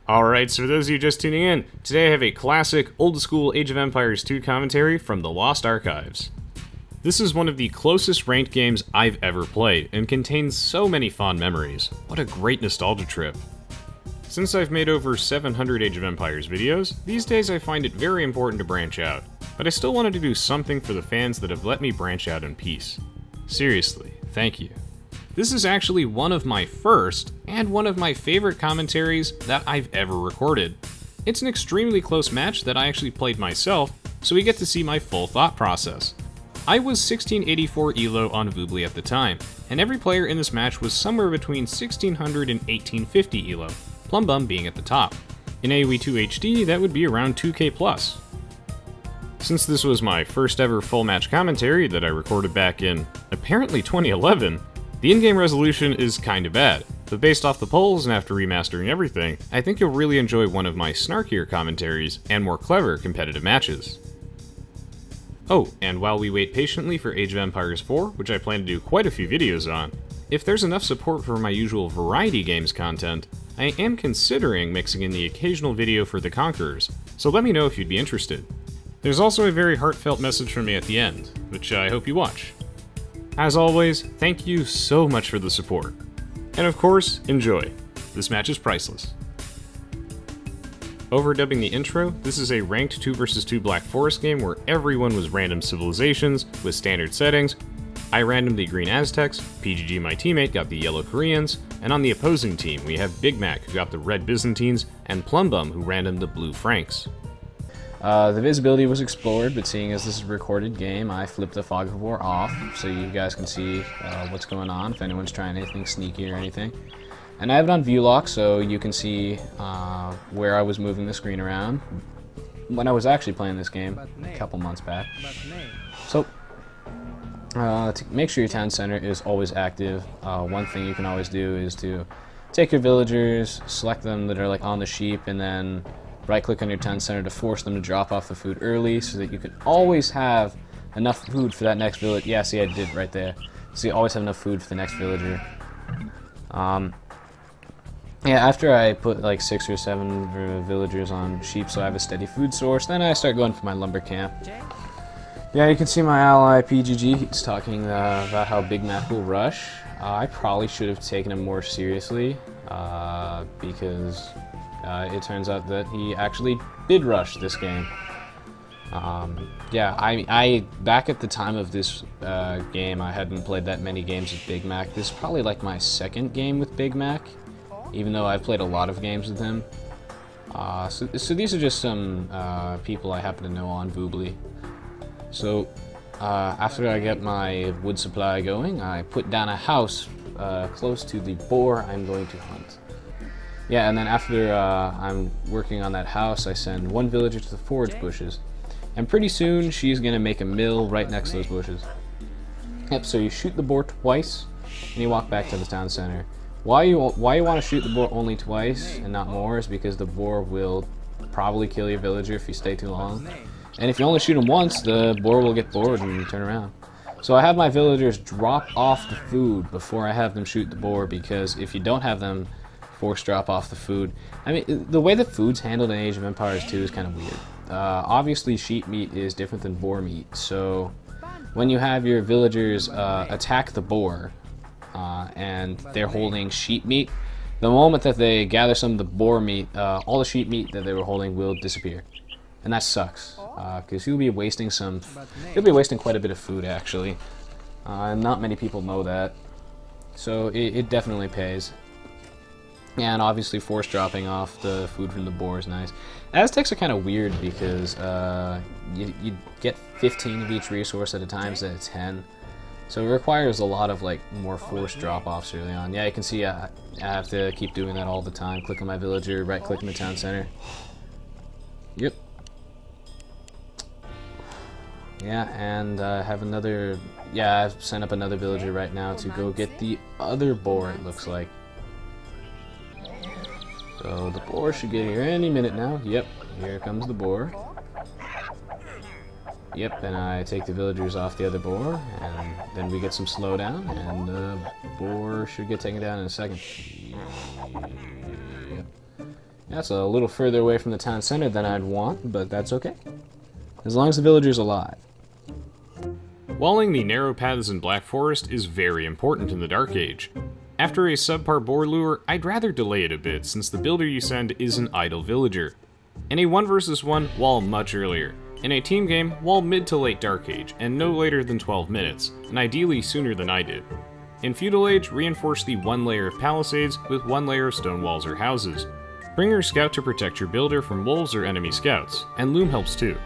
Alright, so for those of you just tuning in, today I have a classic, old-school Age of Empires 2 commentary from the Lost Archives. This is one of the closest ranked games I've ever played, and contains so many fond memories. What a great nostalgia trip. Since I've made over 700 Age of Empires videos, these days I find it very important to branch out, but I still wanted to do something for the fans that have let me branch out in peace. Seriously, thank you. This is actually one of my first, and one of my favorite commentaries that I've ever recorded. It's an extremely close match that I actually played myself, so we get to see my full thought process. I was 1684 Elo on Voobly at the time, and every player in this match was somewhere between 1600 and 1850 Elo, Plumbum being at the top. In Aoe2 HD, that would be around 2k plus. Since this was my first ever full match commentary that I recorded back in, apparently 2011, the in-game resolution is kinda bad, but based off the polls and after remastering everything, I think you'll really enjoy one of my snarkier commentaries and more clever competitive matches. Oh, and while we wait patiently for Age of Empires 4, which I plan to do quite a few videos on, if there's enough support for my usual variety games content, I am considering mixing in the occasional video for the Conquerors, so let me know if you'd be interested. There's also a very heartfelt message from me at the end, which I hope you watch. As always, thank you so much for the support. And of course, enjoy. This match is priceless. Overdubbing the intro, this is a ranked 2 vs 2 Black Forest game where everyone was random civilizations with standard settings. I randomed the green Aztecs, PGG my teammate got the yellow Koreans, and on the opposing team we have Big Mac who got the red Byzantines, and Plumbum who randomed the blue Franks. The visibility was explored, but seeing as this is a recorded game, I flipped the fog of war off so you guys can see what's going on, if anyone's trying anything sneaky or anything. And I have it on view lock so you can see where I was moving the screen around when I was actually playing this game a couple months back. So, to make sure your town center is always active, one thing you can always do is to take your villagers, select them that are like on the sheep, and then right-click on your town center to force them to drop off the food early so that you can always have enough food for that next village. Yeah, see, I did right there. So you always have enough food for the next villager. Yeah, after I put like 6 or 7 villagers on sheep so I have a steady food source, then I start going for my lumber camp. Yeah, you can see my ally PGG, he's talking about how Big Mac will rush. I probably should have taken him more seriously because it turns out that he actually did rush this game. Yeah, I back at the time of this game, I hadn't played that many games with Big Mac. This is probably like my second game with Big Mac, even though I've played a lot of games with him. So these are just some people I happen to know on Voobly. So after I get my wood supply going, I put down a house close to the boar I'm going to hunt. Yeah, and then after I'm working on that house, I send one villager to the forage bushes. And pretty soon, she's going to make a mill right next to those bushes. Yep, so you shoot the boar twice, and you walk back to the town center. Why you want to shoot the boar only twice and not more is because the boar will probably kill your villager if you stay too long. And if you only shoot him once, the boar will get bored and turn around. So I have my villagers drop off the food before I have them shoot the boar, because if you don't have them force drop off the food. I mean, the way that food's handled in Age of Empires 2 is kind of weird. Obviously, sheep meat is different than boar meat, so when you have your villagers attack the boar and they're holding sheep meat, the moment that they gather some of the boar meat, all the sheep meat that they were holding will disappear. And that sucks, because you'll be wasting quite a bit of food, actually. And not many people know that, so it definitely pays. And obviously force dropping off the food from the boar is nice. Aztecs are kind of weird because you get 15 of each resource at a time instead of 10. So it requires a lot of like more forced drop-offs early on. Yeah, you can see I have to keep doing that all the time. Click on my villager, right-click in the town center. Yep. Yeah, and have another... Yeah, I've sent up another villager right now to go get the other boar, it looks like. So the boar should get here any minute now. Yep, here comes the boar. Yep, and I take the villagers off the other boar, and then we get some slowdown, and the boar should get taken down in a second. Yep. That's a little further away from the town center than I'd want, but that's okay. As long as the villager's alive. Walling the narrow paths in Black Forest is very important in the Dark Age. After a subpar boar lure, I'd rather delay it a bit since the builder you send is an idle villager. In a 1 vs 1, wall much earlier. In a team game, wall mid to late Dark Age, and no later than 12 minutes, and ideally sooner than I did. In Feudal Age, reinforce the 1 layer of palisades with 1 layer of stone walls or houses. Bring your scout to protect your builder from wolves or enemy scouts, and loom helps too.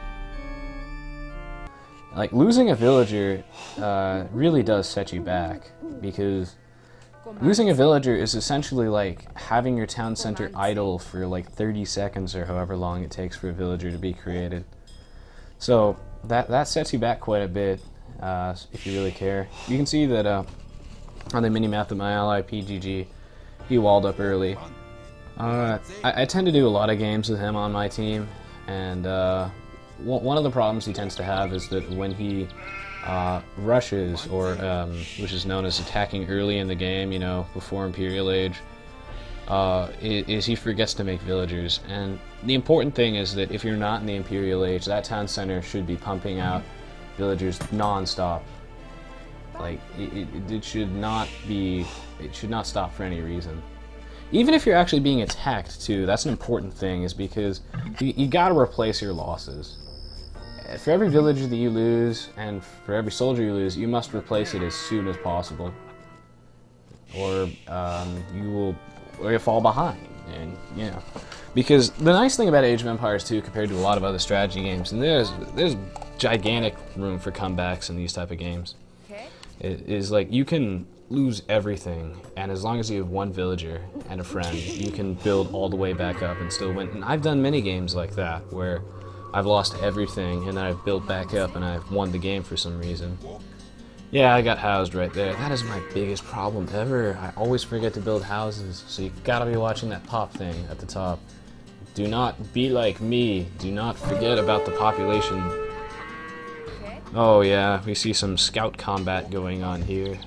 Like, losing a villager really does set you back, because losing a villager is essentially like having your town center idle for like 30 seconds or however long it takes for a villager to be created. So that sets you back quite a bit if you really care. You can see that on the mini-map that my ally PGG, he walled up early. I tend to do a lot of games with him on my team, and one of the problems he tends to have is that when he rushes, or which is known as attacking early in the game, you know, before Imperial Age, is he forgets to make villagers. And the important thing is that if you're not in the Imperial Age, that town center should be pumping out villagers non-stop. Like, it should not stop for any reason. Even if you're actually being attacked too, that's an important thing, is because you gotta replace your losses. For every villager that you lose, and for every soldier you lose, you must replace it as soon as possible. Or you'll fall behind, and you know. Because the nice thing about Age of Empires 2 compared to a lot of other strategy games, and there's gigantic room for comebacks in these type of games, is like you can lose everything, and as long as you have 1 villager and a friend, you can build all the way back up and still win. And I've done many games like that where I've lost everything and then I've built back up and I've won the game for some reason. Yeah, I got housed right there. That is my biggest problem ever. I always forget to build houses, so you've got to be watching that pop thing at the top. Do not be like me. Do not forget about the population. Oh yeah, we see some scout combat going on here.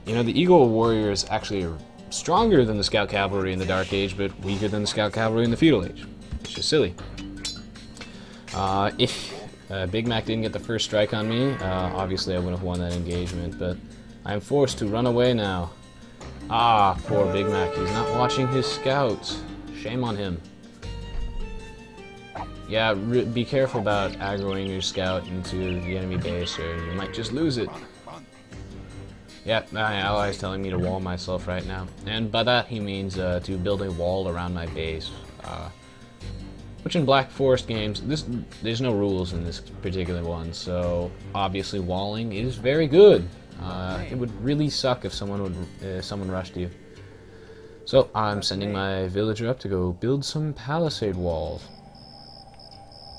You know, the Eagle Warriors actually are stronger than the Scout Cavalry in the Dark Age, but weaker than the Scout Cavalry in the Feudal Age. It's just silly. If Big Mac didn't get the first strike on me, obviously I would have won that engagement, but I am forced to run away now. Ah, poor Big Mac, he's not watching his scouts. Shame on him. Yeah, be careful about aggroing your scout into the enemy base, or you might just lose it. Yep, my ally is telling me to wall myself right now. And by that he means to build a wall around my base. Which in Black Forest games, there's no rules in this particular one, so obviously walling is very good. It would really suck if someone rushed you. So I'm sending my villager up to go build some palisade walls.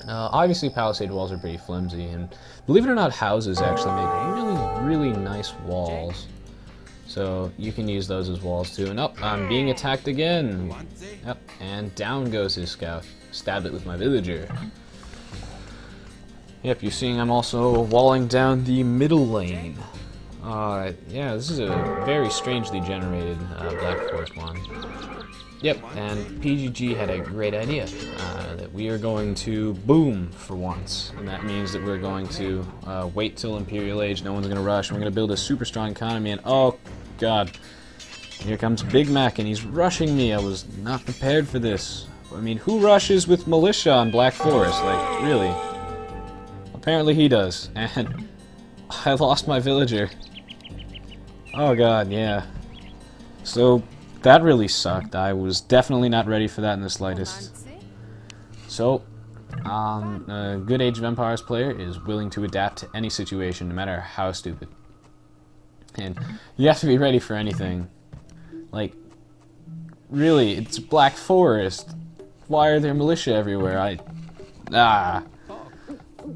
Obviously palisade walls are pretty flimsy, and believe it or not, houses actually make really nice walls. So you can use those as walls too. And I'm being attacked again. Yep, and down goes his scout. Stabbed it with my villager. Yep, you're seeing I'm also walling down the middle lane. Yeah, this is a very strangely generated Black Forest one. Yep, and PGG had a great idea, that we are going to boom for once. And that means that we're going to wait till Imperial Age, no one's going to rush, and we're going to build a super strong economy, and oh god, here comes Big Mac, and he's rushing me. I was not prepared for this. I mean, who rushes with militia on Black Forest? Like, really? Apparently he does, and I lost my villager. Oh god, yeah. So that really sucked. I was definitely not ready for that in the slightest. So, a good Age of Empires player is willing to adapt to any situation, no matter how stupid. And you have to be ready for anything. Like, really, it's Black Forest. Why are there militia everywhere?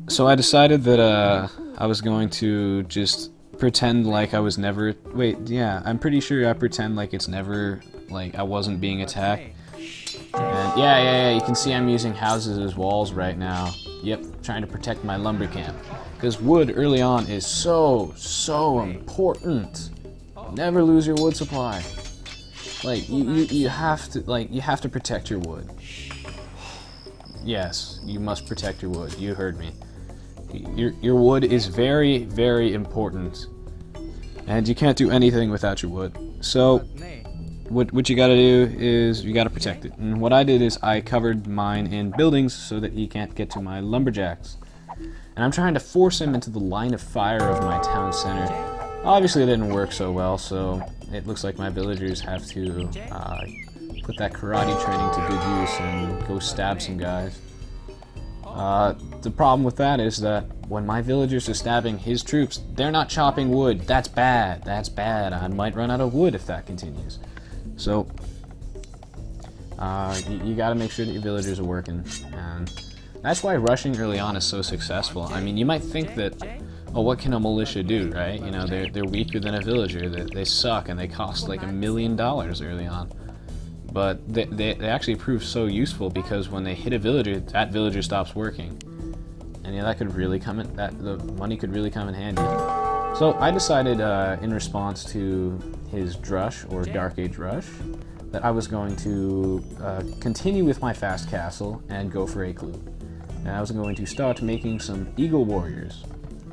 So I decided that I was going to just pretend like I was never... Wait, yeah, I'm pretty sure I pretend like it's never... like I wasn't being attacked. And yeah, you can see I'm using houses as walls right now. Yep, trying to protect my lumber camp. Because wood early on is so important. Never lose your wood supply. Like, you have to protect your wood. Yes, you must protect your wood. You heard me. Your wood is very, very important. And you can't do anything without your wood. So, what you gotta do is, you gotta protect it. And what I did is, I covered mine in buildings so that he can't get to my lumberjacks. And I'm trying to force him into the line of fire of my town center. Obviously it didn't work so well, so it looks like my villagers have to put that karate training to good use and go stab some guys. The problem with that is that when my villagers are stabbing his troops, they're not chopping wood. That's bad. That's bad. I might run out of wood if that continues. So, you gotta make sure that your villagers are working. And that's why rushing early on is so successful. I mean, you might think that, oh, what can a militia do, right? You know, they're weaker than a villager. They suck and they cost like $1 million early on. But they actually prove so useful because when they hit a villager, that villager stops working. And yeah, that could really come in, the money could really come in handy. So I decided in response to his drush, or Dark Age rush, that I was going to continue with my fast castle and go for a clue. And I was going to start making some eagle warriors.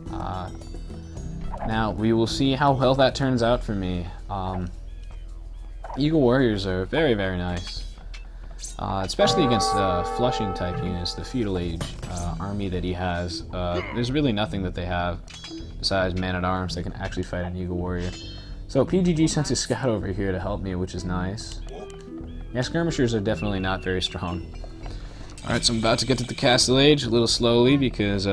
Now, we will see how well that turns out for me. Eagle warriors are very, very nice. Especially against flushing type units, the feudal age army that he has. There's really nothing that they have besides man-at-arms that can actually fight an eagle warrior. So PGG sent his scout over here to help me, which is nice. Yeah, skirmishers are definitely not very strong. Alright, so I'm about to get to the castle age a little slowly because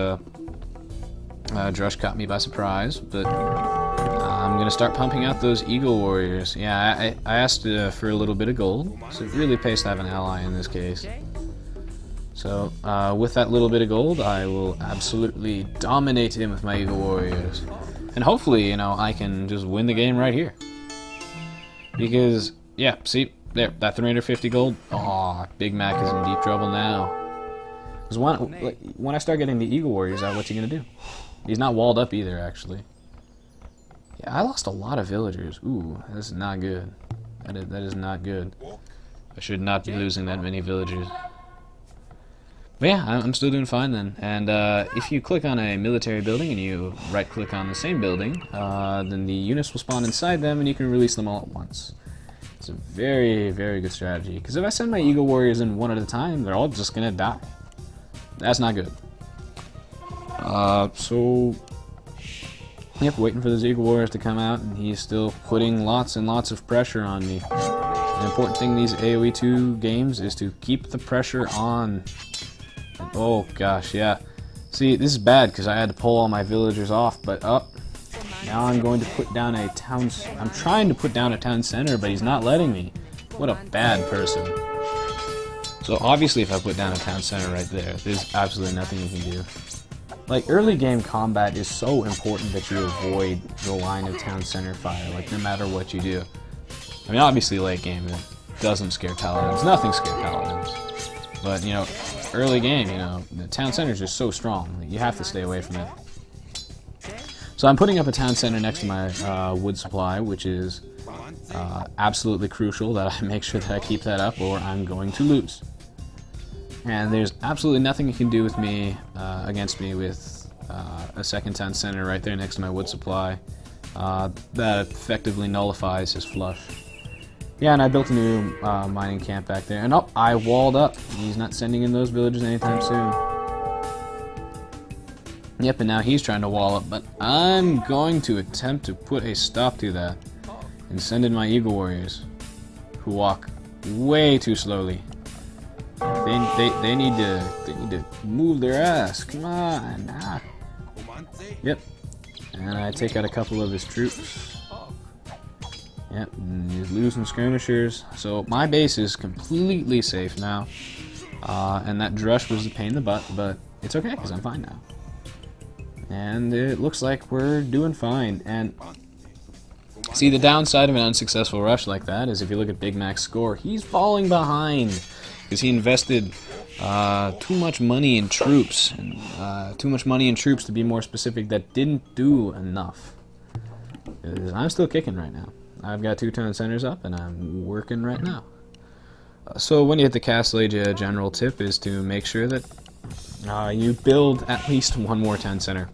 Drush caught me by surprise, but I'm going to start pumping out those eagle warriors. Yeah, I asked for a little bit of gold, so it really pays to have an ally in this case. So, with that little bit of gold, I will absolutely dominate him with my eagle warriors. And hopefully, you know, I can just win the game right here. Because, yeah, see, there, that 350 gold. Aw, Big Mac is in deep trouble now. Because when I start getting the eagle warriors out, what's he going to do? He's not walled up either, actually. Yeah, I lost a lot of villagers. Ooh, this is not good. That is not good. I should not be losing that many villagers. But yeah, I'm still doing fine then. And if you click on a military building and you right-click on the same building, then the units will spawn inside them and you can release them all at once. It's a very, very good strategy. Because if I send my eagle warriors in one at a time, they're all just gonna die. That's not good. So, yep, waiting for those eagle warriors to come out, and he's still putting lots and lots of pressure on me. The important thing in these Aoe2 games is to keep the pressure on. And, oh gosh, yeah. See, this is bad because I had to pull all my villagers off, but now I'm going to put down a town. I'm trying to put down a town center, but he's not letting me. What a bad person. So obviously, if I put down a town center right there, there's absolutely nothing you can do. Like, early game combat is so important that you avoid the line of town center fire, like, no matter what you do. I mean, obviously, late game, it doesn't scare paladins. Nothing scares paladins. But, you know, early game, you know, the town center is just so strong that you have to stay away from it. So I'm putting up a town center next to my wood supply, which is absolutely crucial that I make sure that I keep that up or I'm going to lose. And there's absolutely nothing you can do with me, against me with a second town center right there next to my wood supply. That effectively nullifies his flush. Yeah, and I built a new mining camp back there. And I walled up. He's not sending in those villagers anytime soon. Yep, and now he's trying to wall up, but I'm going to attempt to put a stop to that and send in my eagle warriors, who walk way too slowly. They need to move their ass. Come on. Ah. Yep. And I take out a couple of his troops. Yep. And he's losing skirmishers. So my base is completely safe now. And that drush was a pain in the butt, but it's okay because I'm fine now. And it looks like we're doing fine. And see, the downside of an unsuccessful rush like that is if you look at Big Mac's score, he's falling behind. Because he invested too much money in troops, and too much money in troops to be more specific, that didn't do enough. I'm still kicking right now. I've got 2 town centers up, and I'm working right now. So when you hit the castle age, a general tip is to make sure that you build at least 1 more town center.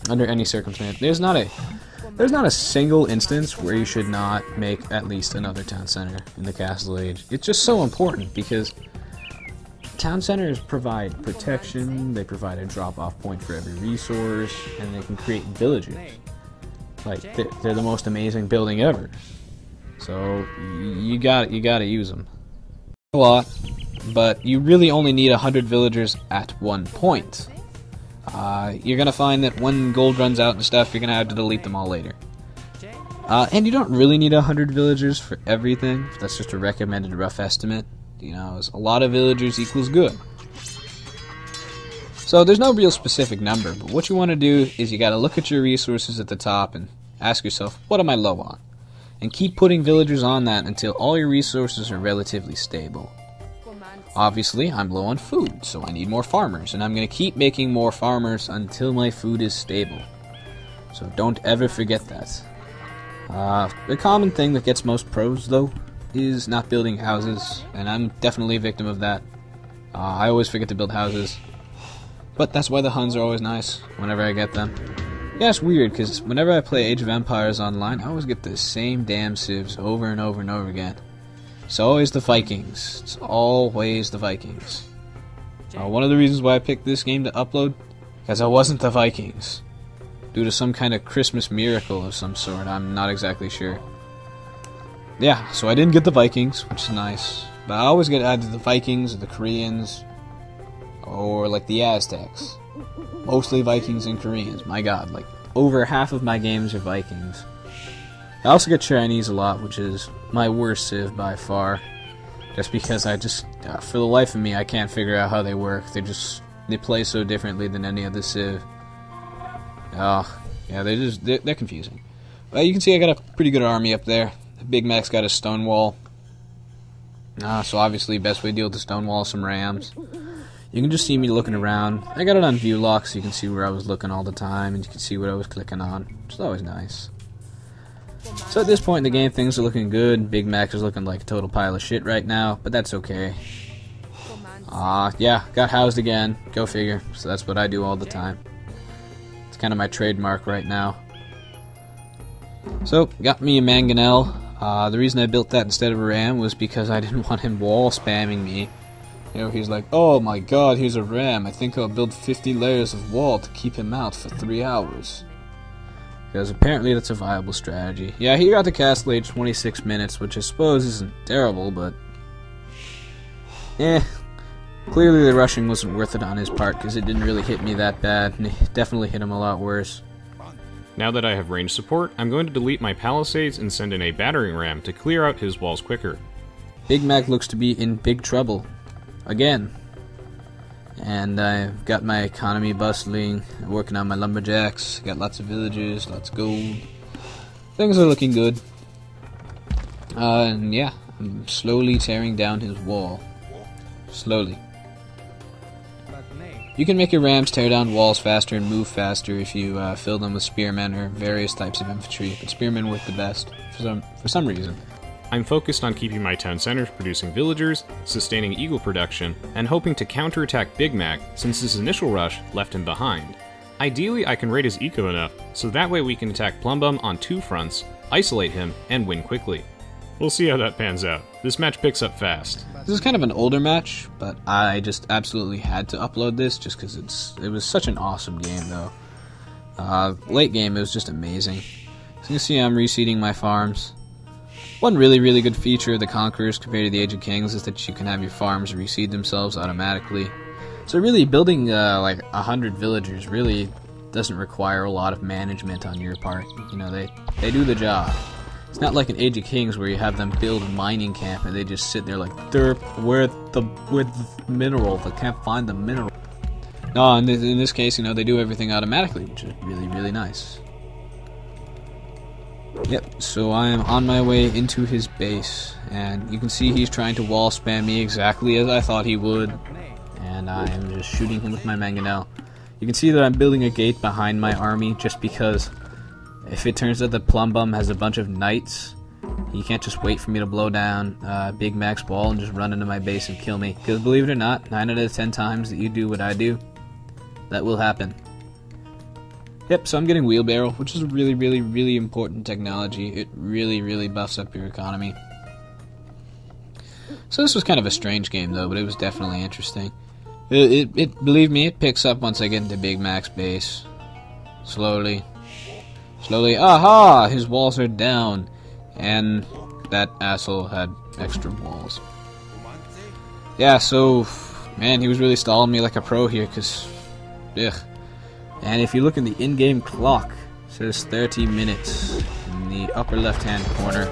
Under any circumstance, there's not a single instance where you should not make at least another town center in the castle age. It's just so important because town centers provide protection, they provide a drop-off point for every resource, and they can create villages. Like, they're the most amazing building ever. So, you gotta use them. A lot, but you really only need 100 villagers at one point. You're gonna find that when gold runs out and stuff, you're gonna have to delete them all later. And you don't really need 100 villagers for everything. That's just a recommended rough estimate. You know, a lot of villagers equals good. So there's no real specific number, but what you want to do is you gotta look at your resources at the top and ask yourself, what am I low on? And keep putting villagers on that until all your resources are relatively stable. Obviously, I'm low on food, so I need more farmers, and I'm going to keep making more farmers until my food is stable. So don't ever forget that. The common thing that gets most pros, though, is not building houses, and I'm definitely a victim of that. I always forget to build houses, but that's why the Huns are always nice whenever I get them. Yeah, it's weird, because whenever I play Age of Empires online, I always get the same damn civs over and over and over again. It's always the Vikings. It's always the Vikings. One of the reasons why I picked this game to upload, because I wasn't the Vikings. Due to some kind of Christmas miracle of some sort, I'm not exactly sure. Yeah, so I didn't get the Vikings, which is nice. But I always get either the Vikings or the Koreans, or like the Aztecs. Mostly Vikings and Koreans, my god, like over half of my games are Vikings. I also get Chinese a lot, which is my worst civ by far. Just because for the life of me, I can't figure out how they work. They play so differently than any other civ. Oh, yeah, they're confusing. Well, you can see I got a pretty good army up there. Big Mac's got a stone wall. So obviously, best way to deal with the stone wall is some rams. You can just see me looking around. I got it on view lock, so you can see where I was looking all the time, and you can see what I was clicking on, which is always nice. So at this point in the game, things are looking good. Big Mac is looking like a total pile of shit right now, but that's okay. Yeah, got housed again. Go figure. So that's what I do all the time. It's kind of my trademark right now. So, got me a mangonel. The reason I built that instead of a ram was because I didn't want him wall spamming me. You know, he's like, oh my god, here's a ram. I think I'll build 50 layers of wall to keep him out for 3 hours. Because apparently that's a viable strategy. Yeah, he got to castle age 26 minutes, which I suppose isn't terrible, but... clearly the rushing wasn't worth it on his part, because it didn't really hit me that bad, and it definitely hit him a lot worse. Now that I have range support, I'm going to delete my palisades and send in a battering ram to clear out his walls quicker. Big Mac looks to be in big trouble. Again. And I've got my economy bustling, working on my lumberjacks, got lots of villagers, lots of gold. Things are looking good. And yeah, I'm slowly tearing down his wall. Slowly. You can make your rams tear down walls faster and move faster if you fill them with spearmen or various types of infantry, but spearmen work the best, for some reason. I'm focused on keeping my town centers producing villagers, sustaining eagle production, and hoping to counterattack Big Mac since his initial rush left him behind. Ideally, I can raid his eco enough, so that way we can attack Plumbum on 2 fronts, isolate him, and win quickly. We'll see how that pans out. This match picks up fast. This is kind of an older match, but I just absolutely had to upload this just because it was such an awesome game, though. Late game, it was just amazing. So you can see I'm reseeding my farms. One really good feature of the Conquerors compared to the Age of Kings is that you can have your farms reseed themselves automatically. So really, building like 100 villagers really doesn't require a lot of management on your part. You know, they do the job. It's not like an Age of Kings where you have them build a mining camp and they just sit there like, derp, where's the mineral? They can't find the mineral. No, in this case, you know, they do everything automatically, which is really nice. Yep, so I am on my way into his base, and you can see he's trying to wall spam me exactly as I thought he would, and I am just shooting him with my mangonel. You can see that I'm building a gate behind my army just because If it turns out that Plumbum has a bunch of knights, he can't just wait for me to blow down Big Mac's wall and just run into my base and kill me. Because believe it or not, 9 out of 10 times that you do what I do, that will happen. Yep, so I'm getting wheelbarrow, which is a really, really, really important technology. It really, really buffs up your economy. So this was kind of a strange game, though, but it was definitely interesting. Believe me, it picks up once I get into Big Mac's base. Slowly. Slowly. Aha! His walls are down. And that asshole had extra walls. Yeah, so, man, he was really stalling me like a pro here, because, ugh. And if you look in the in-game clock, it says 30 minutes in the upper left-hand corner.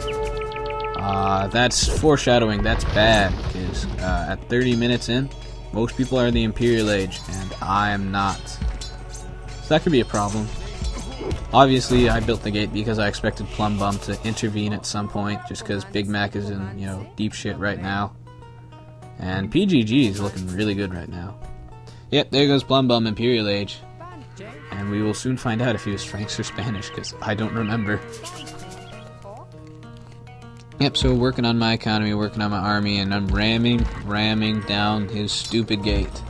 That's foreshadowing. That's bad, because at 30 minutes in, most people are in the Imperial Age, and I am not. So that could be a problem. Obviously, I built the gate because I expected Plumbum to intervene at some point, just because Big Mac is in, you know, deep shit right now. And PGG is looking really good right now. Yep, there goes Plumbum, Imperial Age. And we will soon find out if he was Franks or Spanish, because I don't remember. Yep, so working on my economy, working on my army, and I'm ramming down his stupid gate.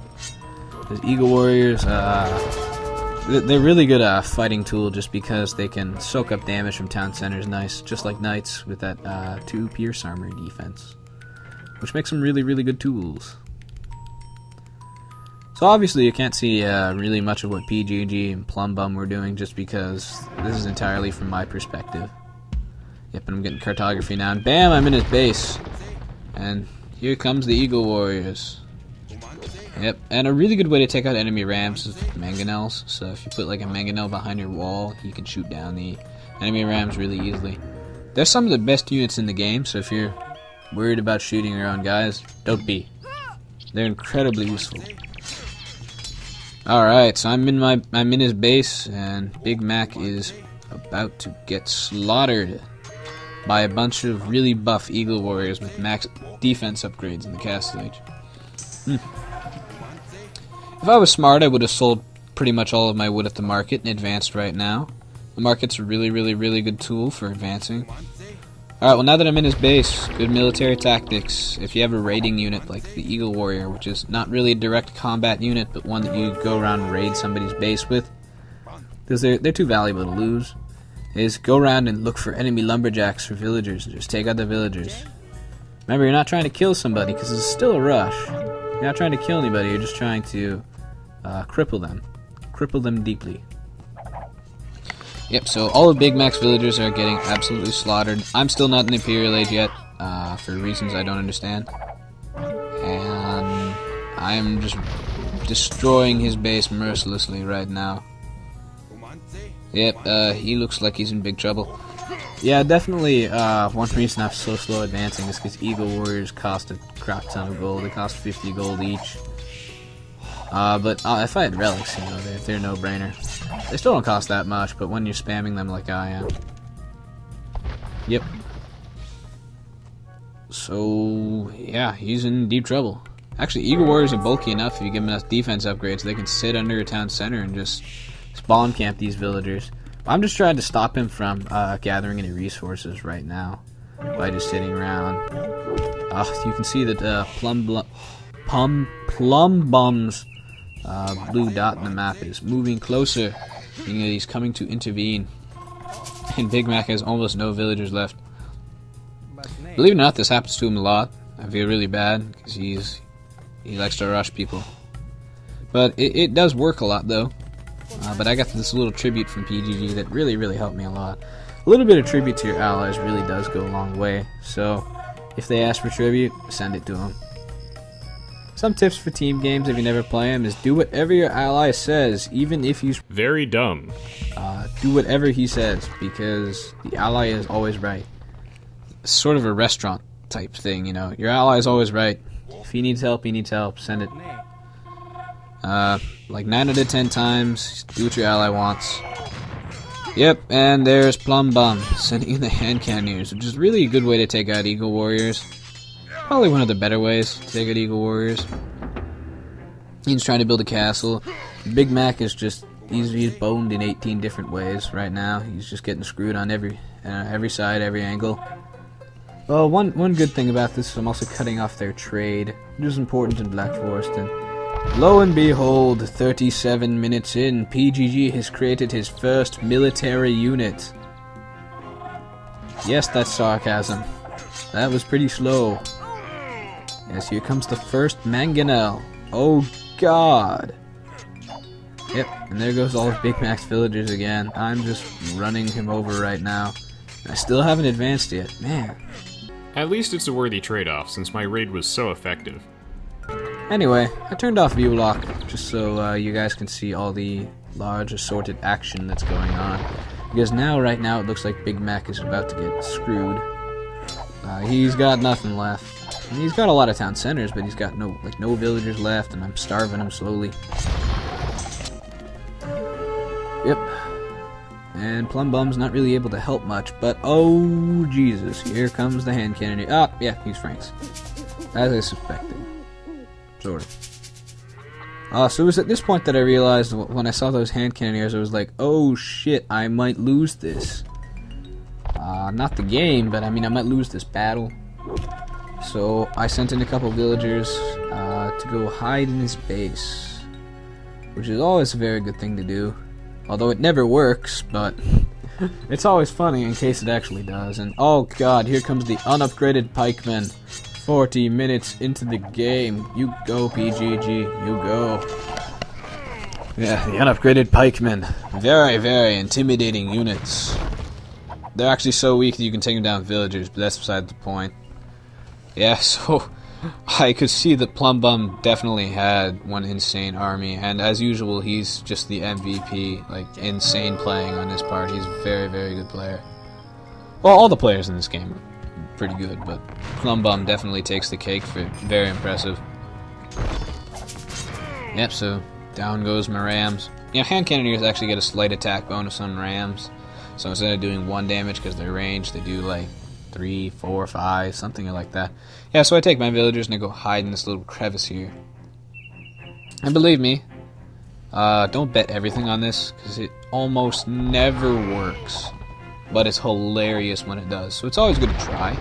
His Eagle Warriors, they're really good fighting tool just because they can soak up damage from town centers nice, just like Knights with that 2 Pierce Armor defense. Which makes them really, really good tools. So obviously you can't see really much of what PGG and Plumbum were doing just because this is entirely from my perspective. Yep, and I'm getting cartography now, and bam, I'm in his base. And here comes the Eagle Warriors. Yep, and a really good way to take out enemy rams is mangonels. So if you put like a mangonel behind your wall, you can shoot down the enemy rams really easily. They're some of the best units in the game, so if you're worried about shooting your own guys, don't be. They're incredibly useful. Alright, so I'm in his base, and Big Mac is about to get slaughtered by a bunch of really buff Eagle Warriors with max defense upgrades in the Castle Age. If I was smart, I would have sold pretty much all of my wood at the market and advanced right now. The market's a really, really, really good tool for advancing. Alright, well now that I'm in his base, good military tactics. If you have a raiding unit like the Eagle Warrior, which is not really a direct combat unit, but one that you go around and raid somebody's base with, because they're too valuable to lose, is go around and look for enemy lumberjacks or villagers and just take out the villagers. Remember, you're not trying to kill somebody because it's still a rush. You're not trying to kill anybody, you're just trying to cripple them. Cripple them deeply. Yep, so all of Big Mac's villagers are getting absolutely slaughtered. I'm still not in the Imperial Age yet, for reasons I don't understand. And I'm just destroying his base mercilessly right now. Yep, he looks like he's in big trouble. Yeah, definitely one reason I'm so slow advancing is because Eagle Warriors cost a crap ton of gold. They cost 50 gold each. But if I had relics, you know, they're a no-brainer. They still don't cost that much, but when you're spamming them like I am. Yep. So, yeah, he's in deep trouble. Actually, Eagle Warriors are bulky enough if you give them enough defense upgrades, they can sit under a town center and just spawn camp these villagers. I'm just trying to stop him from gathering any resources right now by just sitting around. You can see that Plumbum's blue dot in the map is moving closer, meaning that he's coming to intervene. And Big Mac has almost no villagers left. Believe it or not, this happens to him a lot. I feel really bad because he likes to rush people. But it does work a lot though. But I got this little tribute from PGG that really, really helped me a lot. A little bit of tribute to your allies really does go a long way. So if they ask for tribute, send it to them. Some tips for team games if you never play them is do whatever your ally says, even if he's very dumb. Do whatever he says, because the ally is always right. It's sort of a restaurant type thing, you know. Your ally is always right. If he needs help, send it. Like 9 out of 10 times, do what your ally wants. Yep, and there's Plumbum sending in the hand cannoneers, which is really a good way to take out Eagle Warriors. Probably one of the better ways to take out Eagle Warriors. He's trying to build a castle. Big Mac is just He's boned in 18 different ways right now. He's just getting screwed on every side, every angle. Well, one good thing about this is I'm also cutting off their trade, which is important in Black Forest. And lo and behold, 37 minutes in, PGG has created his first military unit. Yes, that's sarcasm. That was pretty slow. Yes, here comes the first mangonel. Oh god. Yep, and there goes all of Big Mac's villagers again. I'm just running him over right now. I still haven't advanced yet. Man. At least it's a worthy trade-off, since my raid was so effective. Anyway, I turned off view lock, just so you guys can see all the large assorted action that's going on. Because right now, it looks like Big Mac is about to get screwed. He's got nothing left. He's got a lot of town centers, but he's got no villagers left, and I'm starving him slowly. Yep. And Plumbum's not really able to help much, but oh Jesus, here comes the hand cannoneer. Ah, yeah, he's Frank's. As I suspected. Sort of. So it was at this point that I realized when I saw those hand cannoneers, I was like, oh shit, I might lose this. Not the game, but I mean, I might lose this battle. So I sent in a couple villagers to go hide in his base, which is always a very good thing to do. Although it never works, but it's always funny in case it actually does. And oh god, here comes the unupgraded pikeman. 40 minutes into the game. You go, PGG, you go. Yeah, the unupgraded pikemen. Very, very intimidating units. They're actually so weak that you can take them down with villagers, but that's beside the point. Yeah, so I could see that Plumbum definitely had one insane army, and as usual, he's just the MVP, like, insane playing on his part. He's a very, very good player. Well, all the players in this game are pretty good, but Plumbum definitely takes the cake for it. Very impressive. Yep, so down goes my rams. You know, hand cannoneers actually get a slight attack bonus on rams, so instead of doing 1 damage because they're ranged, they do like 3, 4, 5, something like that. Yeah, so I take my villagers and I go hide in this little crevice here. And believe me, don't bet everything on this, because it almost never works. But it's hilarious when it does, so it's always good to try.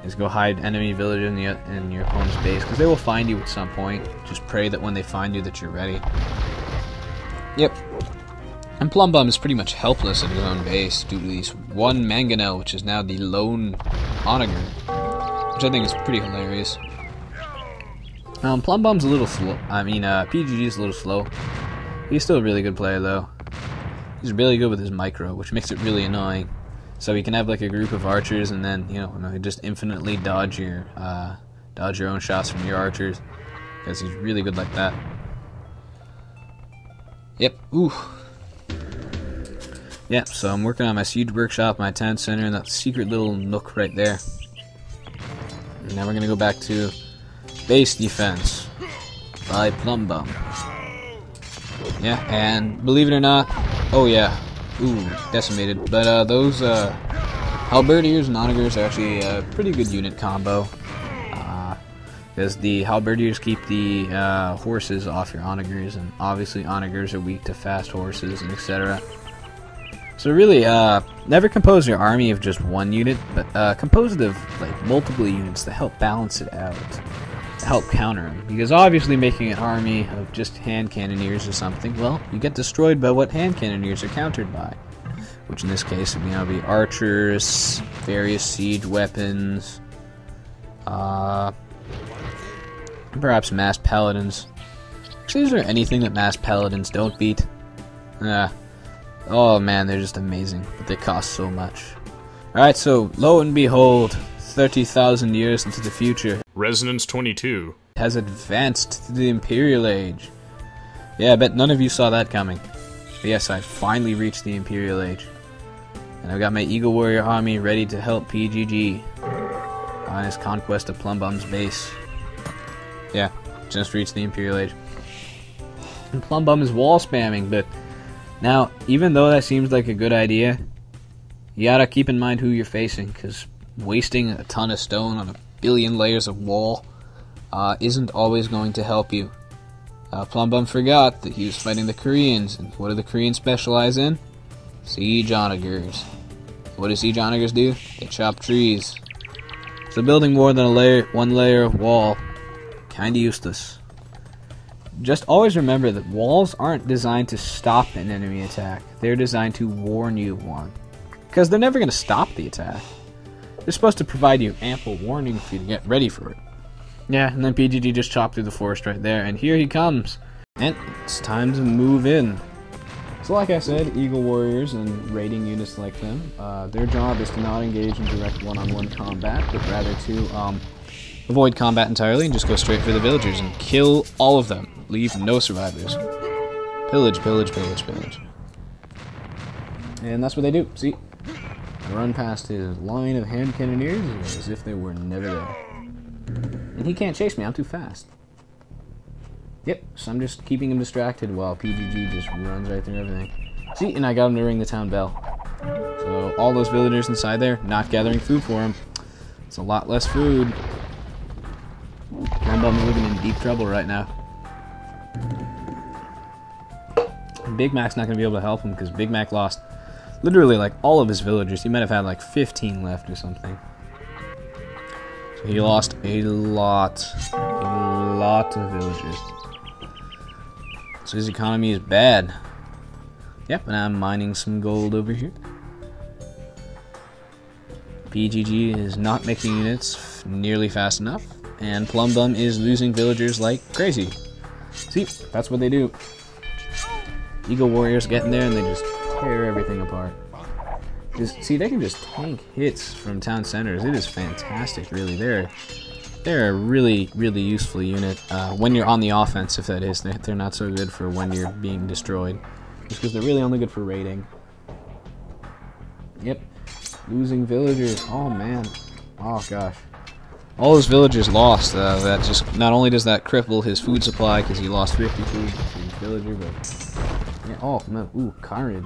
Is go hide enemy villagers in your opponent's base, because they will find you at some point. Just pray that when they find you that you're ready. Yep. And Plumbum is pretty much helpless at his own base due to these 1 mangonel, which is now the lone onager, which I think is pretty hilarious. Plumbum's a little slow. I mean, PGG is a little slow. He's still a really good player, though. He's really good with his micro, which makes it really annoying. So he can have like a group of archers, and then just infinitely dodge your own shots from your archers, because he's really good like that. Yep. Ooh. Yeah, so I'm working on my siege workshop, my town center, and that secret little nook right there. And now we're gonna go back to base defense by Plumbum. Yeah, and believe it or not, oh yeah, ooh, decimated. But those halberdiers and onagers are actually a pretty good unit combo, because the halberdiers keep the horses off your onagers, and obviously onagers are weak to fast horses and etc. So really, never compose your army of just 1 unit, but compose it of like multiple units to help balance it out, to help counter them. Because obviously making an army of just hand cannoneers or something, well, you get destroyed by what hand cannoneers are countered by. Which in this case would be archers, various siege weapons, perhaps massed paladins. Actually, is there anything that massed paladins don't beat? Oh man, they're just amazing, but they cost so much. Alright, so lo and behold, 30,000 years into the future, Resonance 22 has advanced to the Imperial Age. Yeah, I bet none of you saw that coming. But yes, I finally reached the Imperial Age. And I've got my Eagle Warrior army ready to help PGG on his conquest of Plumbum's base. Yeah, just reached the Imperial Age. And Plumbum is wall spamming, but now, even though that seems like a good idea, you gotta keep in mind who you're facing, because wasting a ton of stone on a billion layers of wall isn't always going to help you. Plumbum forgot that he was fighting the Koreans, and what do the Koreans specialize in? Siege onagers. What do siege onagers do? They chop trees. So building more than one layer of wall, kinda useless. Just always remember that walls aren't designed to stop an enemy attack. They're designed to warn you of one. Because they're never going to stop the attack. They're supposed to provide you ample warning for you to get ready for it. Yeah, and then PGG just chopped through the forest right there, and here he comes. And it's time to move in. So like I said, Eagle Warriors and raiding units like them, their job is to not engage in direct one-on-one combat, but rather to avoid combat entirely and just go straight for the villagers and kill all of them. Leave no survivors. Pillage, pillage, pillage, pillage. And that's what they do. See? Run past his line of hand cannoneers as if they were never there. And he can't chase me, I'm too fast. Yep, so I'm just keeping him distracted while PGG just runs right through everything. See, and I got him to ring the town bell. So all those villagers inside there, not gathering food for him. It's a lot less food. Plumbum's looking in deep trouble right now. Big Mac's not going to be able to help him because Big Mac lost literally like all of his villagers. He might have had like 15 left or something. So he lost a lot of villagers. So his economy is bad. Yep, and I'm mining some gold over here. PGG is not making units nearly fast enough, and Plumbum is losing villagers like crazy. See, that's what they do. Eagle Warriors get in there and they just tear everything apart. See, they can just tank hits from town centers. It is fantastic, really. They're a really, really useful unit when you're on the offensive, that is. They're not so good for when you're being destroyed. Just because they're really only good for raiding. Yep. Losing villagers. Oh, man. Oh, gosh. All his villagers lost. That just, not only does that cripple his food supply because he lost 50 food to his villager, but... yeah, oh, man. Ooh, carnage.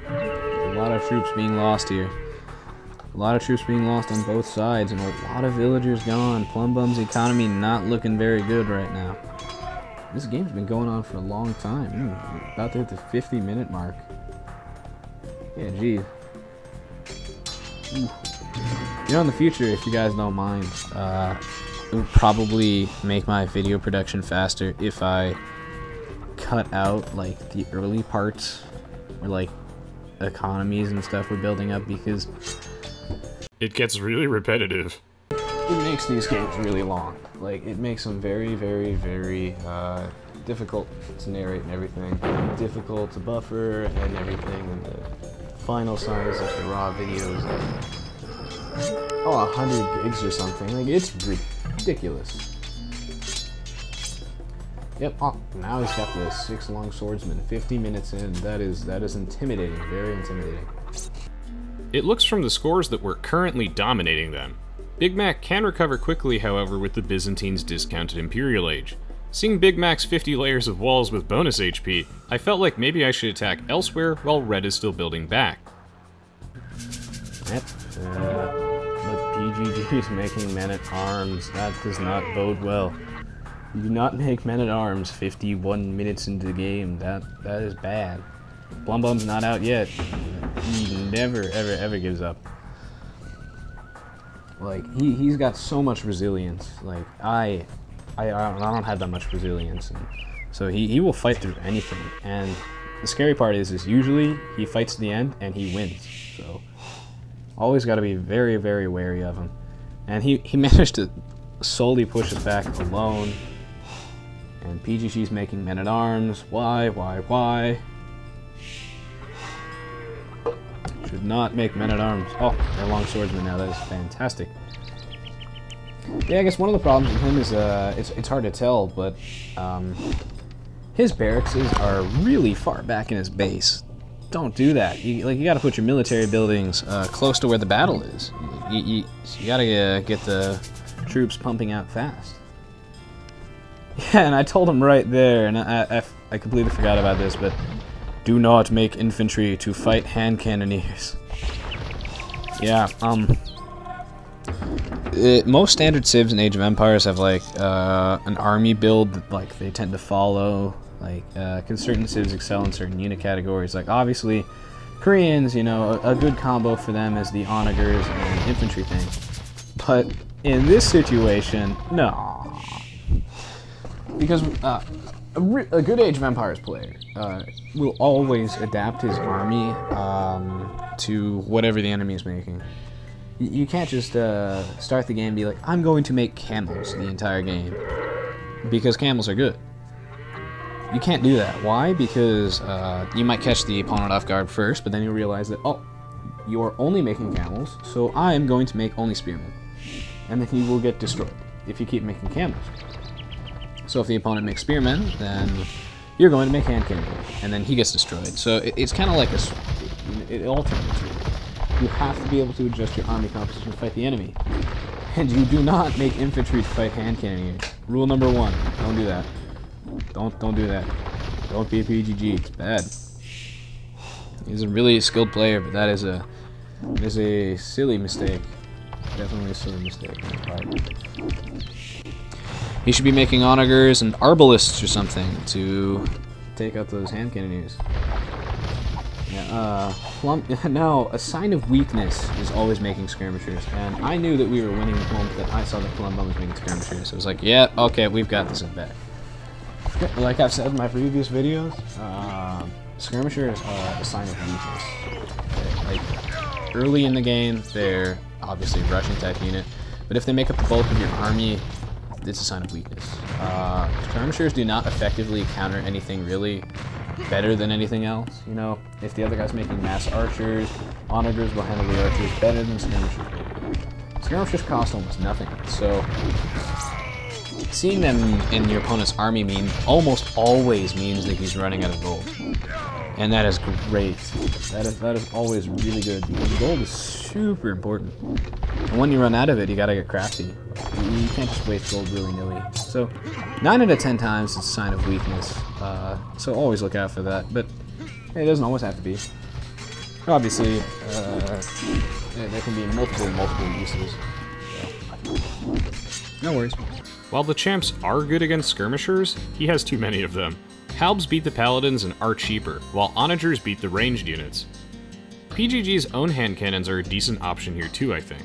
A lot of troops being lost here. A lot of troops being lost on both sides, and a lot of villagers gone. Plumbum's economy not looking very good right now. This game's been going on for a long time. About to hit the 50-minute mark. Yeah, geez. Ooh. You know, in the future, if you guys don't mind, it would probably make my video production faster if I cut out, like, the early parts, where, like, economies and stuff were building up, because it gets really repetitive. It makes these games really long. Like, it makes them very, very, very difficult to narrate and everything. Difficult to buffer and everything, and the final size of the raw videos like, 100 gigs or something. Like, it's ridiculous. Yep, oh, now he's got the 6 long swordsmen, 50 minutes in. That is intimidating, very intimidating. It looks from the scores that we're currently dominating them. Big Mac can recover quickly, however, with the Byzantines' discounted Imperial Age. Seeing Big Mac's 50 layers of walls with bonus HP, I felt like maybe I should attack elsewhere while Red is still building back. Yep, but PGG is making men-at-arms. That does not bode well. You do not make men-at-arms 51 minutes into the game. That is bad. Plumbum's not out yet. He never, ever, ever gives up. Like, he's got so much resilience. Like, I don't have that much resilience. And so he will fight through anything. And the scary part is usually he fights to the end and he wins. So always got to be very, very wary of him. And he managed to solely push us back alone. And PGG's making men-at-arms. Why? Should not make men-at-arms. Oh, they're long swordsmen now. That is fantastic. Yeah, I guess one of the problems with him is it's hard to tell, but his barracks are really far back in his base. Don't do that. You got to put your military buildings close to where the battle is. You got to get the troops pumping out fast. Yeah, and I told him right there, and I completely forgot about this, but do not make infantry to fight hand cannoneers. Yeah, most standard civs in Age of Empires have like an army build that like they tend to follow. Like certain civs excel in certain unit categories. Like obviously, Koreans, you know, a good combo for them is the onagers and infantry thing. But in this situation, no, because a good Age of Empires player will always adapt his army to whatever the enemy is making. You can't just start the game and be like, I'm going to make camels the entire game, because camels are good. You can't do that. Why? Because you might catch the opponent off guard first, but then you realize that, oh, you're only making camels, so I'm going to make only spearmen. And then you will get destroyed if you keep making camels. So if the opponent makes spearmen, then you're going to make hand cannons, and then he gets destroyed. So it's kind of like it alternates. You have to be able to adjust your army composition to fight the enemy. And you do not make infantry to fight hand cannoneers. Rule number 1, don't do that. Don't do that. Don't be a PGG, it's bad. He's a really skilled player, but that is a silly mistake. Definitely a silly mistake on his part. He should be making onagers and arbalists or something to take out those hand cannoneers. Yeah, now, a sign of weakness is always making skirmishers, and I knew that we were winning the moment that I saw that Plumbum was making skirmishers. I was like, yeah, okay, we've got this in back. Like I've said in my previous videos, skirmishers are a sign of weakness. Like, early in the game, they're obviously a rushing type unit, but if they make up the bulk of your army, it's a sign of weakness. Skirmishers do not effectively counter anything really better than anything else. You know, if the other guy's making mass archers, onagers will handle the archers better than skirmishers. Skirmishers cost almost nothing, so seeing them in your opponent's army almost always means that he's running out of gold. And that is great. That is always really good, because gold is super important. And when you run out of it, you gotta get crafty. You can't just waste gold willy-nilly. So 9 out of 10 times it's a sign of weakness. So always look out for that. But it doesn't always have to be. Obviously, there can be multiple uses. So, no worries. While the champs are good against skirmishers, he has too many of them. Halbs beat the paladins and are cheaper, while onagers beat the ranged units. PGG's own hand cannons are a decent option here too, I think.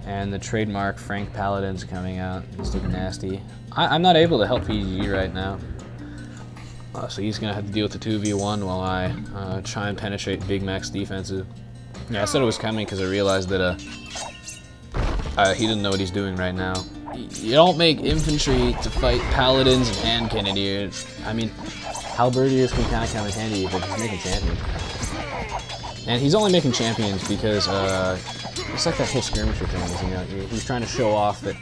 And the trademark Frank Paladin's coming out. He's looking nasty. I'm not able to help PGG right now. So he's going to have to deal with the 2v1 while I try and penetrate Big Mac's defensive. Yeah, I said it was coming because I realized that he didn't know what he's doing right now. You don't make infantry to fight paladins and hand cannoneers. I mean, halberdiers can kind of come in handy, but he's making champions. And he's only making champions because it's like that whole skirmisher thing. You know, he's trying to show off that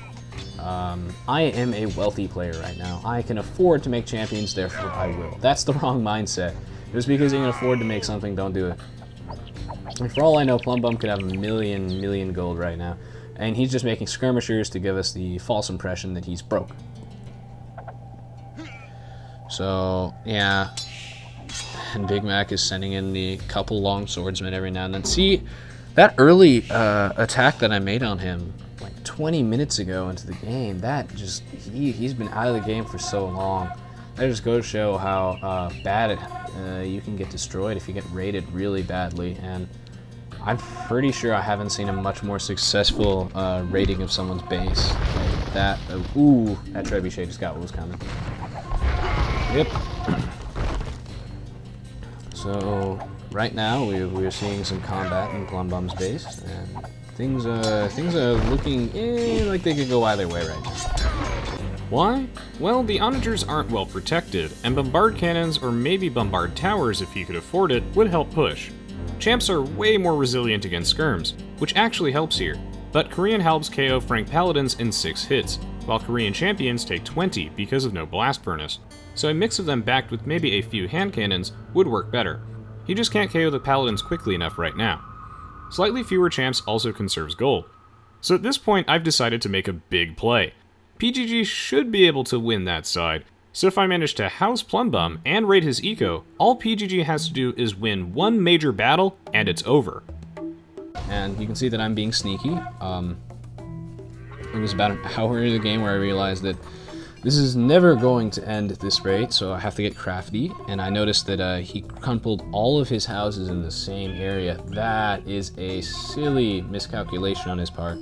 I am a wealthy player right now. I can afford to make champions, therefore I will. That's the wrong mindset. Just because you can afford to make something, don't do it. And for all I know, Plumbum could have a million gold right now. And he's just making skirmishers to give us the false impression that he's broke. So, yeah. And Big Mac is sending in the couple long swordsmen every now and then. See, that early attack that I made on him, like 20 minutes ago into the game, that just, he's been out of the game for so long. That just goes to show how bad you can get destroyed if you get raided really badly. And I'm pretty sure I haven't seen a much more successful raiding of someone's base like that. Ooh, that trebuchet just got what was coming. Yep. So right now we're seeing some combat in Plumbum's base, and things are looking like they could go either way right now. Why? Well, the onagers aren't well protected, and bombard cannons, or maybe bombard towers if you could afford it, would help push. Champs are way more resilient against skirms, which actually helps here, but Korean Halbs KO Frank Paladins in 6 hits, while Korean champions take 20 because of no blast furnace, so a mix of them backed with maybe a few hand cannons would work better. He just can't KO the Paladins quickly enough right now. Slightly fewer champs also conserves gold. So at this point I've decided to make a big play. PGG should be able to win that side, so if I manage to house Plumbum and raid his eco, all PGG has to do is win one major battle, and it's over. And you can see that I'm being sneaky. it was about an hour into the game where I realized that this is never going to end at this rate, so I have to get crafty. And I noticed that he crumpled all of his houses in the same area. That is a silly miscalculation on his part.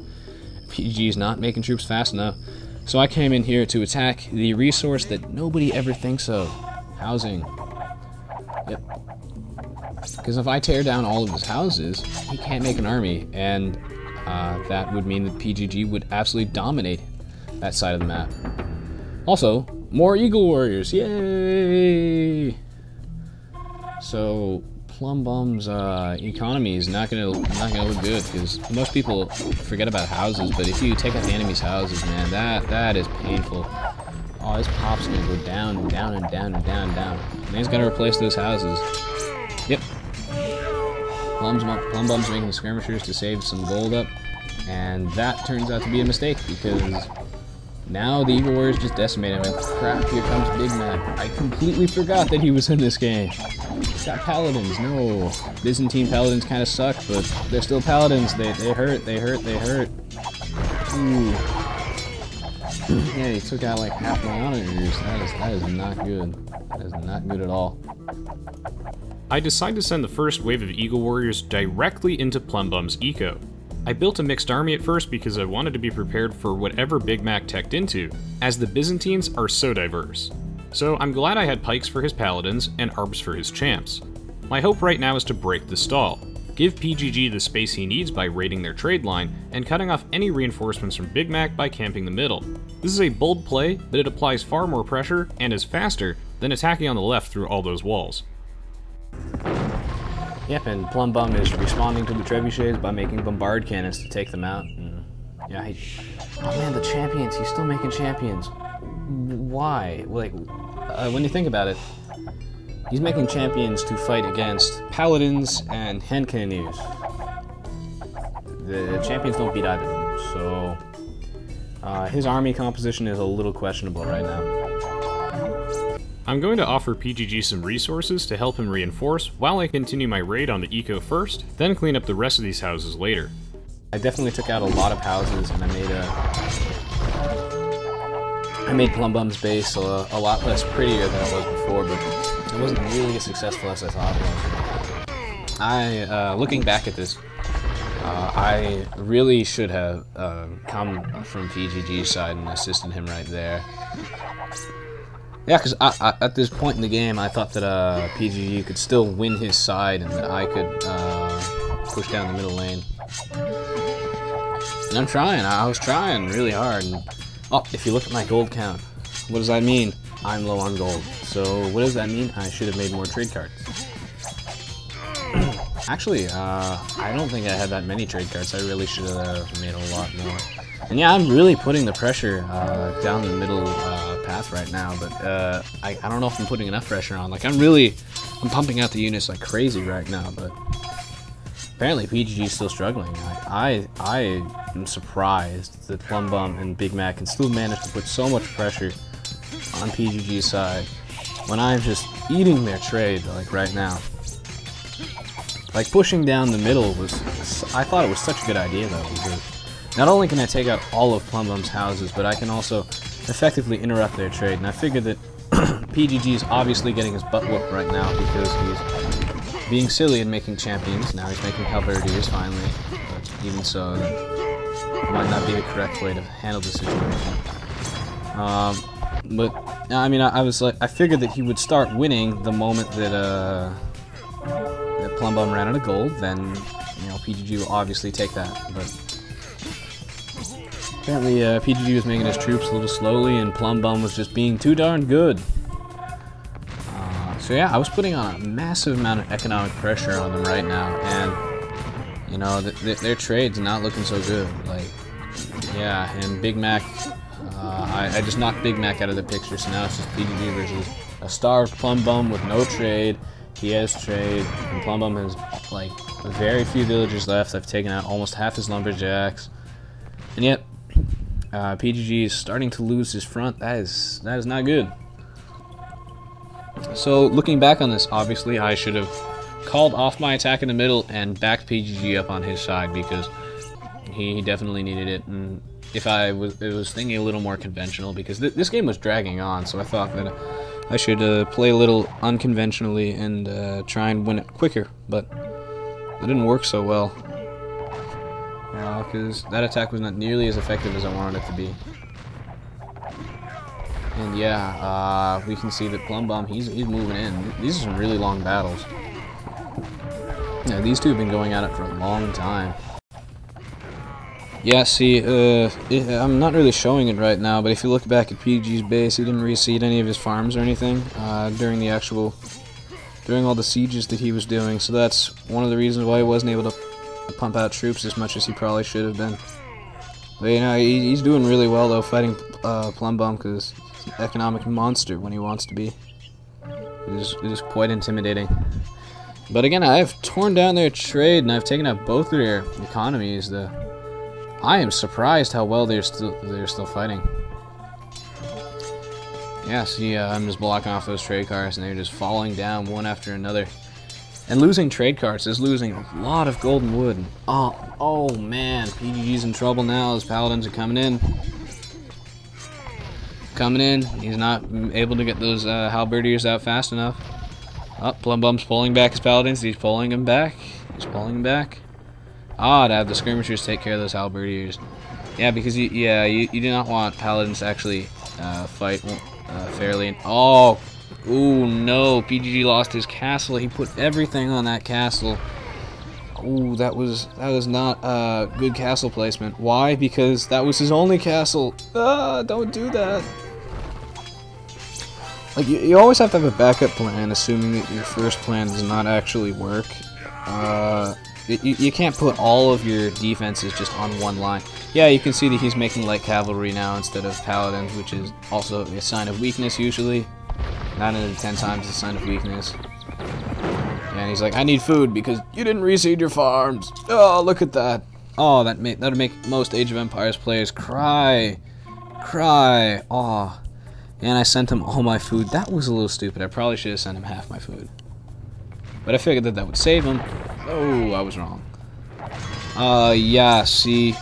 PGG is not making troops fast enough. So I came in here to attack the resource that nobody ever thinks of. Housing. Yep. Because if I tear down all of his houses, he can't make an army, and that would mean that PGG would absolutely dominate that side of the map. Also, more Eagle Warriors, yay! So Plumbum's economy is not gonna look good, because most people forget about houses, but if you take out the enemy's houses, man, that is painful. Oh, his pop's gonna go down and down and down and down and down. And he's gotta replace those houses. Yep. Plumbum's making the skirmishers to save some gold up, and that turns out to be a mistake, because now the Eagle Warriors just decimated him. Crap, here comes Big Mac. I completely forgot that he was in this game. He's got paladins. No. Byzantine paladins kind of suck, but they're still paladins. They hurt. Ooh. Yeah, he took out like half my honors. That is not good. That is not good at all. I decided to send the first wave of Eagle Warriors directly into Plumbum's eco. I built a mixed army at first because I wanted to be prepared for whatever Big Mac teched into, as the Byzantines are so diverse. So I'm glad I had pikes for his paladins and arbs for his champs. My hope right now is to break the stall, give PGG the space he needs by raiding their trade line, and cutting off any reinforcements from Big Mac by camping the middle. This is a bold play, but it applies far more pressure and is faster than attacking on the left through all those walls. Yep, and Plumbum is responding to the trebuchets by making bombard cannons to take them out. And yeah, oh man, the champions, he's still making champions. Why? Like, when you think about it, he's making champions to fight against paladins and hand cannoneers. The champions don't beat either of them, so his army composition is a little questionable right now. I'm going to offer PGG some resources to help him reinforce while I continue my raid on the eco first, then clean up the rest of these houses later. I definitely took out a lot of houses, and I made Plumbum's base a lot less prettier than it was before, but it wasn't really as successful as I thought it was. Looking back at this, I really should have come from PGG's side and assisted him right there. Yeah, because at this point in the game, I thought that PGG could still win his side and that I could push down the middle lane. And I'm trying. I was trying really hard. And, oh, if you look at my gold count, what does that mean? I'm low on gold. So what does that mean? I should have made more trade cards. Actually, I don't think I had that many trade cards. I really should have made a lot more. And yeah, I'm really putting the pressure down the middle path right now, but I don't know if I'm putting enough pressure on. Like, I'm pumping out the units like crazy right now, but apparently PGG is still struggling. I am surprised that Plumbum and Big Mac can still manage to put so much pressure on PGG's side when I'm just eating their trade, like, right now. Like, pushing down the middle I thought it was such a good idea, though, because not only can I take out all of Plumbum's houses, but I can also effectively interrupt their trade. And I figured that PGG is obviously getting his butt whooped right now because he's being silly and making champions. Now he's making halberdiers finally, but even so, that might not be the correct way to handle the situation. But I mean, I figured that he would start winning the moment that Plumbum ran out of gold. Then, you know, PGG will obviously take that, but apparently PGG was making his troops a little slowly, and Plumbum was just being too darn good. So yeah, I was putting on a massive amount of economic pressure on them right now, and you know, their trade's not looking so good. Like, yeah, and Big Mac, I just knocked Big Mac out of the picture, so now it's just PGG versus a starved Plumbum with no trade. He has trade, and Plumbum has like very few villagers left. I've taken out almost half his lumberjacks, and yet PGG is starting to lose his front. That is not good. So looking back on this, obviously I should have called off my attack in the middle and backed PGG up on his side, because he definitely needed it. And if I was thinking a little more conventional, because this game was dragging on, so I thought that I should play a little unconventionally and try and win it quicker, but it didn't work so well. Because that attack was not nearly as effective as I wanted it to be. And yeah, we can see that Plumbum, he's moving in. These are some really long battles. Yeah, these two have been going at it for a long time. Yeah, see, I'm not really showing it right now, but if you look back at PG's base, he didn't reseed any of his farms or anything during all the sieges that he was doing, so that's one of the reasons why he wasn't able to pump out troops as much as he probably should have been. But you know, he's doing really well though, fighting Plumbum, because he's an economic monster when he wants to be. It is quite intimidating. But again, I've torn down their trade and I've taken out both of their economies. I am surprised how well they're still fighting. Yeah, see, I'm just blocking off those trade cards and they're just falling down one after another. And losing trade cards is losing a lot of golden wood. Oh man, PGG's in trouble now as Paladins are coming in. He's not able to get those halberdiers out fast enough. Oh, Plumbum's pulling back his Paladins. He's pulling them back. To have the skirmishers take care of those halberdiers. Yeah, because you do not want Paladins to actually fight fairly. Ooh, no, PGG lost his castle. He put everything on that castle. Ooh, that was not good castle placement. Why? Because that was his only castle. Don't do that. Like, you always have to have a backup plan, assuming that your first plan does not actually work. You can't put all of your defenses just on one line. Yeah, you can see that he's making light cavalry now instead of paladins, which is also a sign of weakness usually. 9 out of 10 times a sign of weakness. And he's like, I need food because you didn't reseed your farms. Oh, look at that. Oh, that'd make most Age of Empires players cry. Oh. And I sent him all my food. That was a little stupid. I probably should have sent him half my food. But I figured that would save him. Oh, I was wrong. Yeah, see,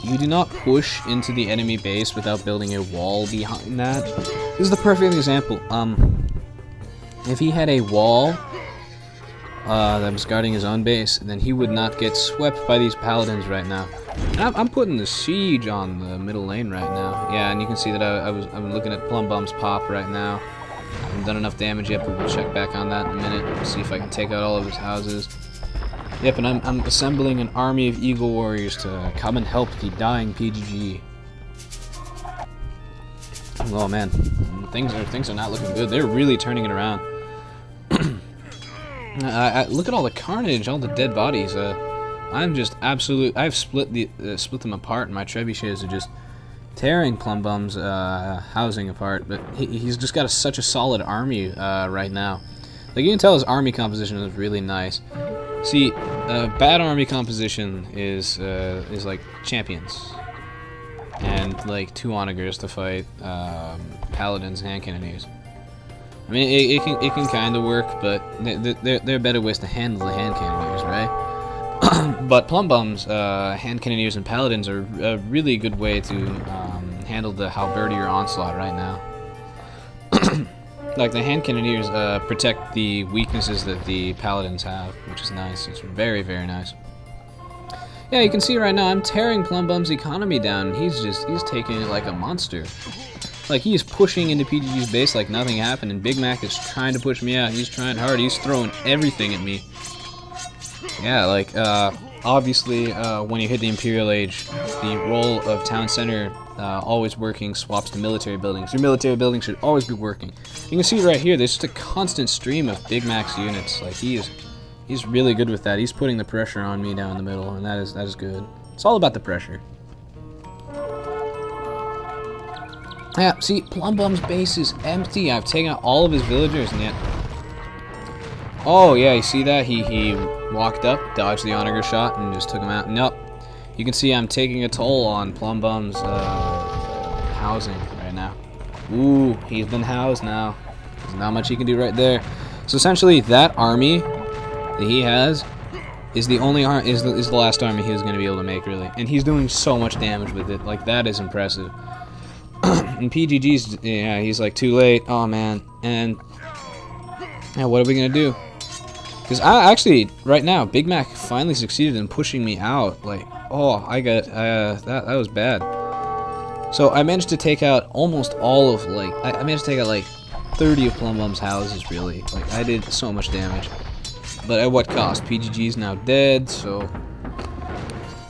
you do not push into the enemy base without building a wall behind that. This is the perfect example. If he had a wall that was guarding his own base, then he would not get swept by these paladins right now. And I'm putting the siege on the middle lane right now. Yeah, and you can see that I'm looking at Plumbum's pop right now. I haven't done enough damage yet, but we'll check back on that in a minute. See if I can take out all of his houses. Yep, and I'm assembling an army of Eagle Warriors to come and help the dying PGG. Oh man, things are not looking good. They're really turning it around. Look at all the carnage, all the dead bodies. I'm just absolute. I've split them apart, and my trebuchets are just tearing Plumbum's housing apart. But he's just got such a solid army right now. Like, you can tell his army composition is really nice. See, bad army composition is like champions and like 2 onagers to fight paladins and hand cannoneers. I mean, it can kind of work, but there are better ways to handle the hand cannoneers, right? But Plumbum's hand cannoneers and paladins are a really good way to handle the halberdier onslaught right now. Like, the hand cannoneers protect the weaknesses that the paladins have, which is nice. It's very, very nice. Yeah, you can see right now I'm tearing Plumbum's economy down. He's taking it like a monster. Like, he's pushing into PGG's base like nothing happened, and Big Mac is trying to push me out. He's trying hard. He's throwing everything at me. Yeah, like, obviously, when you hit the Imperial Age, the role of town center always working swaps to military buildings. Your military buildings should always be working. You can see right here, there's just a constant stream of Big Mac's units. Like, he's really good with that. He's putting the pressure on me down the middle, and that is good. It's all about the pressure. Yeah, see, Plumbum's base is empty. I've taken out all of his villagers, and yet... Oh, yeah, you see that? He walked up, dodged the onager shot, and just took him out. Nope. You can see I'm taking a toll on Plumbum's housing right now. Ooh, he's been housed now. There's not much he can do right there. So essentially, that army that he has is the only is the last army he was going to be able to make, really. And he's doing so much damage with it. Like, that is impressive. And PGG's, yeah, he's like, too late. Oh, man. And, yeah, what are we going to do? Because I actually, right now, Big Mac finally succeeded in pushing me out. Like, oh, I got, that was bad. So I managed to take out almost all of, like, I managed to take out, like, 30 of Plumbum's houses, really. Like, I did so much damage. But at what cost? PGG's now dead, so...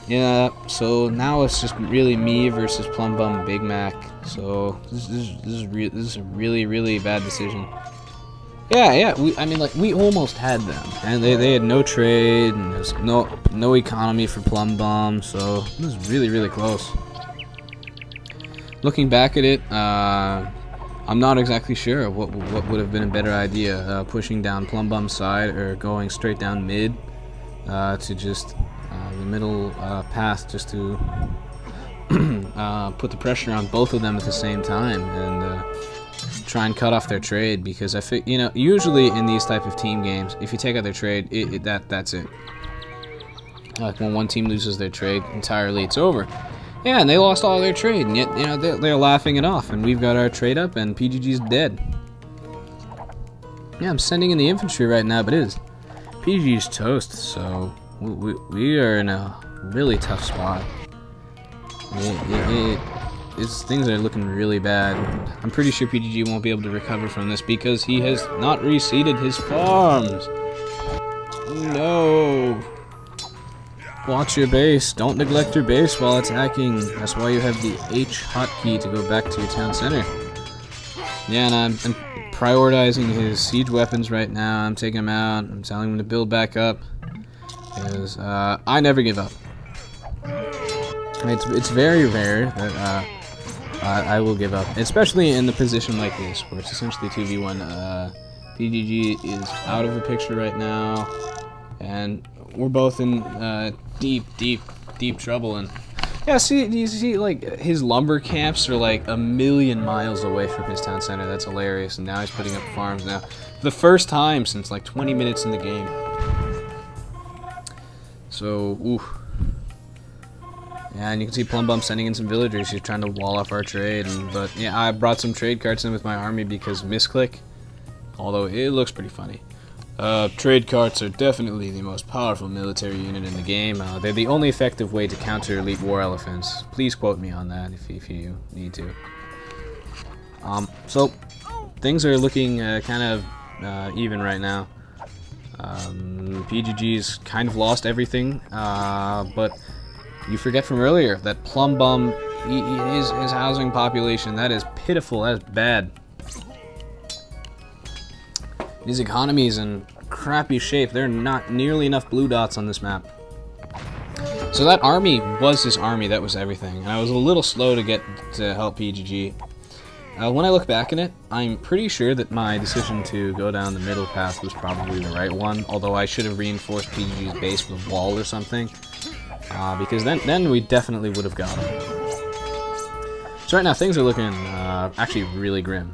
yeah, so now it's just really me versus Plumbum and Big Mac. So, this is a really, really bad decision. Yeah, I mean, like, we almost had them. And they had no trade, and there's no economy for Plumbum, so this is really, really close. Looking back at it, I'm not exactly sure what would have been a better idea, pushing down Plumbum's side or going straight down mid to just the middle path, just to put the pressure on both of them at the same time and try and cut off their trade, because you know, usually in these type of team games, if you take out their trade, that's it. Like when one team loses their trade entirely, it's over. Yeah, and they lost all their trade, and yet, you know, they're laughing it off, and we've got our trade up, and PGG's dead. Yeah, I'm sending in the infantry right now, but PGG's toast, so we are in a really tough spot. Things are looking really bad. I'm pretty sure PGG won't be able to recover from this because he has not reseeded his farms. No. Watch your base. Don't neglect your base while attacking. That's why you have the H hotkey to go back to your town center. Yeah, and I'm prioritizing his siege weapons right now. I'm taking him out. I'm telling him to build back up. Because I never give up. It's very rare that I will give up. Especially in the position like this, where it's essentially 2v1. PGG is out of the picture right now. And we're both in deep trouble. And yeah, you see, like, his lumber camps are like a million miles away from his town center. That's hilarious. And now he's putting up farms now. The first time since like 20 minutes in the game. So, oof. Yeah, and you can see Plumbum sending in some villagers. He's trying to wall off our trade. But yeah, I brought some trade carts in with my army because misclick. Although it looks pretty funny. Trade carts are definitely the most powerful military unit in the game. They're the only effective way to counter elite war elephants. Please quote me on that if you need to. So, things are looking kind of even right now. PGG's kind of lost everything, but you forget from earlier that Plumbum, his housing population, that is pitiful, that is bad. His economy is in crappy shape. There are not nearly enough blue dots on this map. So that army was his army, that was everything. And I was a little slow to get to help PGG. When I look back in it, I'm pretty sure that my decision to go down the middle path was probably the right one, although I should have reinforced PGG's base with a wall or something. Because then we definitely would have got him. So right now things are looking actually really grim.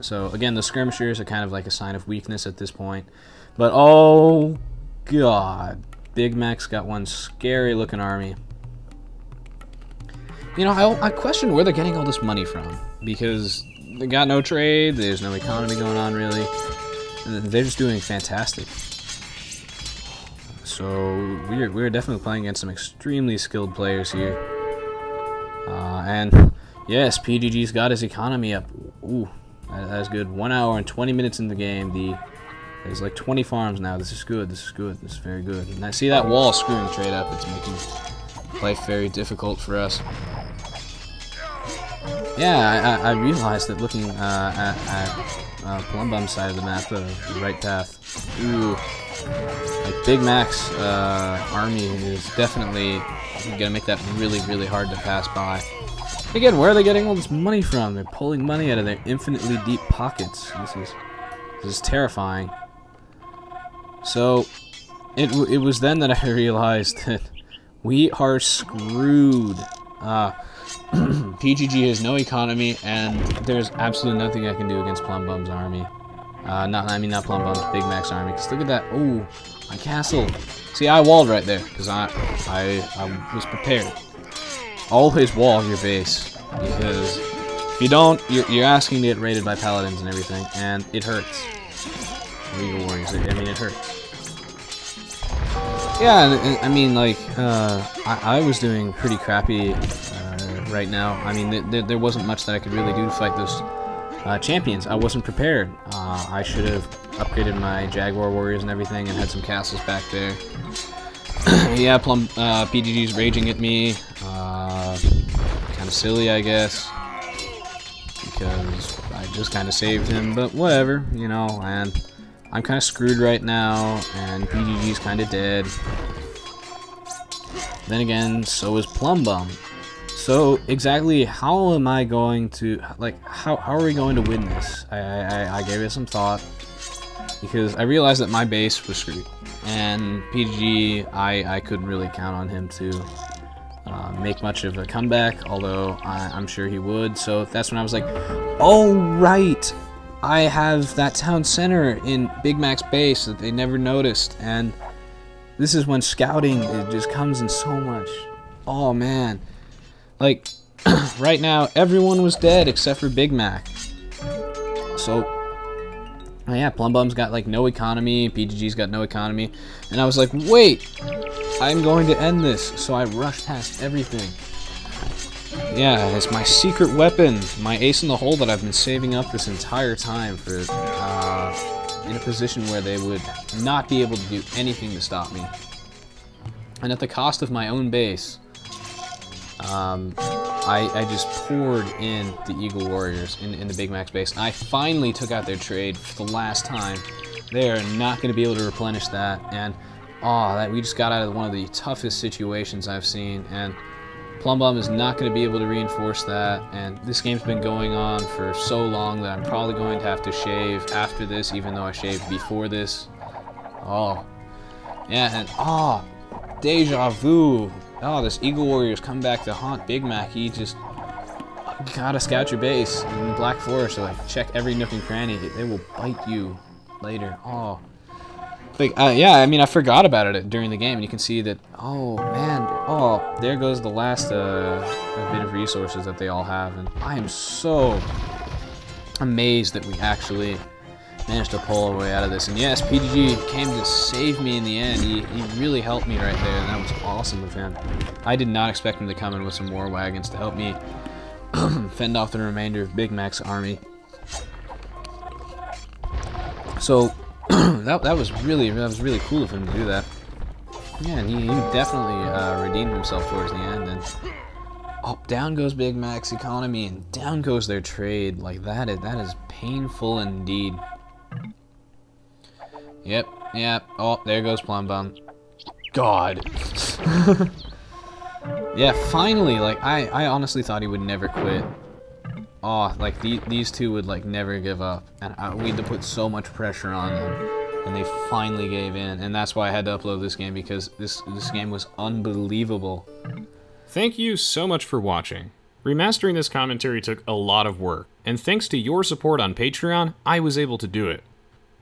So again, the skirmishers are kind of like a sign of weakness at this point. But oh god, Big Mac's got one scary looking army. You know, I question where they're getting all this money from, because they got no trade, there's no economy going on really. They're just doing fantastic. So we're definitely playing against some extremely skilled players here. And yes, PGG's got his economy up. Ooh. That's good. 1 hour and 20 minutes in the game. There's like 20 farms now. This is good. This is good. This is very good. And I see that wall screwing trade up. It's making life very difficult for us. Yeah, I realized that looking at Plumbum's side of the map, the right path. Ooh, like Big Mac's army is definitely gonna make that really, really hard to pass by. Again, where are they getting all this money from? They're pulling money out of their infinitely deep pockets. This is terrifying. So, it was then that I realized that we are screwed. PGG has no economy, and there's absolutely nothing I can do against Plumbum's army. Not Plumbum's, Big Mac's army. Because look at that. Oh, My castle. See, I walled right there because I was prepared. Always wall your base, because if you don't, you're asking to get raided by paladins and everything, and it hurts. Legal warriors, I mean, it hurts. Yeah, I mean, like, I was doing pretty crappy right now. I mean, there wasn't much that I could really do to fight those champions. I wasn't prepared. I should have upgraded my Jaguar warriors and everything and had some castles back there. Yeah, PGG's raging at me. Kind of silly, I guess, because I just kind of saved him, but whatever, you know, and I'm kind of screwed right now, and PGG's kind of dead. Then again, so is Plumbum. So exactly how am I going to, like, how are we going to win this? I gave it some thought, because I realized that my base was screwed, and PGG, I couldn't really count on him to make much of a comeback, although I'm sure he would. So that's when I was like, oh right, I have that town center in Big Mac's base that they never noticed, and this is when scouting, it just comes in so much. Oh man, like right now everyone was dead except for Big Mac. So yeah, Plumbum's got like no economy, PGG's got no economy, and I was like, wait, I'm going to end this. So I rushed past everything. Yeah, it's my secret weapon, my ace in the hole that I've been saving up this entire time for, in a position where they would not be able to do anything to stop me. And at the cost of my own base, I just poured in the Eagle Warriors in the Big Mac's base. I finally took out their trade for the last time. They are not going to be able to replenish that, and we just got out of one of the toughest situations I've seen, and Plumbum is not going to be able to reinforce that, and this game's been going on for so long that I'm probably going to have to shave after this, even though I shaved before this. Oh, yeah, and deja vu. Oh, this Eagle Warrior's come back to haunt Big Mac. He just gotta scout your base in Black Forest, so like check every nook and cranny. They will bite you later. Oh, like yeah. I mean, I forgot about it during the game, and you can see that. Oh man. Oh, there goes the last bit of resources that they all have, and I am so amazed that we actually managed to pull our way out of this. And yes, PGG came to save me in the end. He really helped me right there, and that was awesome of him. I did not expect him to come in with some war wagons to help me fend off the remainder of Big Mac's army. So that was really cool of him to do that. Yeah, and he definitely redeemed himself towards the end. And down goes Big Mac's economy, and down goes their trade. Like that is painful indeed. Yep. Oh, there goes Plumbum. God. Yeah, finally. Like I honestly thought he would never quit. Oh, like these two would like never give up, and we had to put so much pressure on them, and they finally gave in. And that's why I had to upload this game, because this game was unbelievable. Thank you so much for watching. Remastering this commentary took a lot of work, and thanks to your support on Patreon, I was able to do it.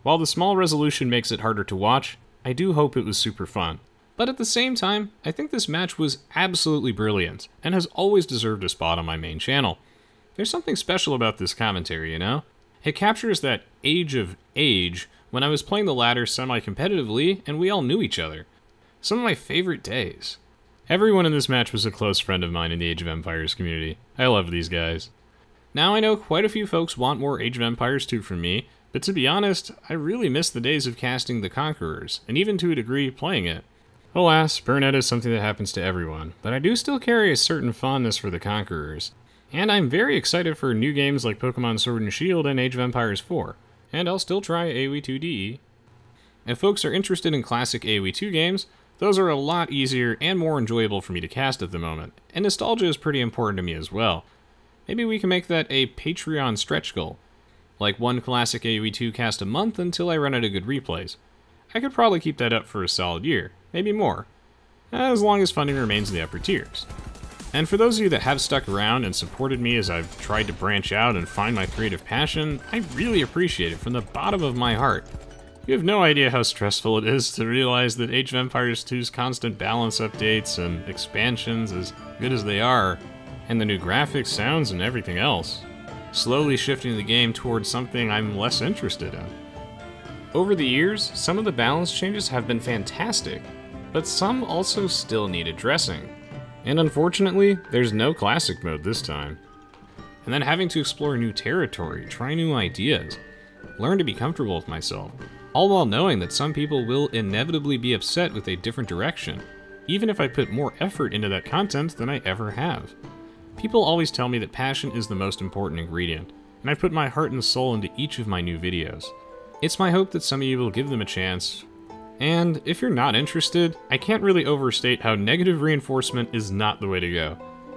While the small resolution makes it harder to watch, I do hope it was super fun. But at the same time, I think this match was absolutely brilliant, and has always deserved a spot on my main channel. There's something special about this commentary, you know? It captures that age of age when I was playing the ladder semi-competitively and we all knew each other. Some of my favorite days. Everyone in this match was a close friend of mine in the Age of Empires community. I love these guys. Now I know quite a few folks want more Age of Empires 2 from me, but to be honest, I really miss the days of casting the Conquerors, and even to a degree, playing it. Alas, burnout is something that happens to everyone, but I do still carry a certain fondness for the Conquerors. And I'm very excited for new games like Pokemon Sword and Shield and Age of Empires 4, and I'll still try Aoe2 DE. If folks are interested in classic Aoe2 games, those are a lot easier and more enjoyable for me to cast at the moment, and nostalgia is pretty important to me as well. Maybe we can make that a Patreon stretch goal, like one classic Aoe2 cast a month until I run out of good replays. I could probably keep that up for a solid year, maybe more, as long as funding remains in the upper tiers. And for those of you that have stuck around and supported me as I've tried to branch out and find my creative passion, I really appreciate it from the bottom of my heart. You have no idea how stressful it is to realize that Age of Empires 2's constant balance updates and expansions, as good as they are, and the new graphics, sounds, and everything else, slowly shifting the game towards something I'm less interested in. Over the years, some of the balance changes have been fantastic, but some also still need addressing. And unfortunately, there's no classic mode this time. And then having to explore new territory, try new ideas, learn to be comfortable with myself, all while knowing that some people will inevitably be upset with a different direction, even if I put more effort into that content than I ever have. People always tell me that passion is the most important ingredient, and I put my heart and soul into each of my new videos. It's my hope that some of you will give them a chance, and if you're not interested, I can't really overstate how negative reinforcement is not the way to go.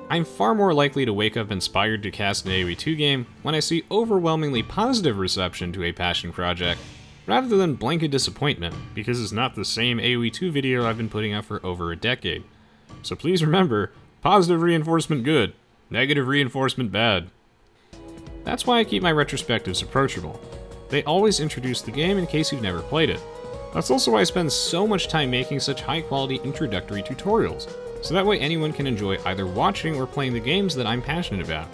I'm far more likely to wake up inspired to cast an Aoe2 game when I see overwhelmingly positive reception to a passion project, rather than blanket disappointment, because it's not the same Aoe2 video I've been putting out for over a decade. So please remember, positive reinforcement good, negative reinforcement bad. That's why I keep my retrospectives approachable. They always introduce the game in case you've never played it. That's also why I spend so much time making such high-quality introductory tutorials, so that way anyone can enjoy either watching or playing the games that I'm passionate about.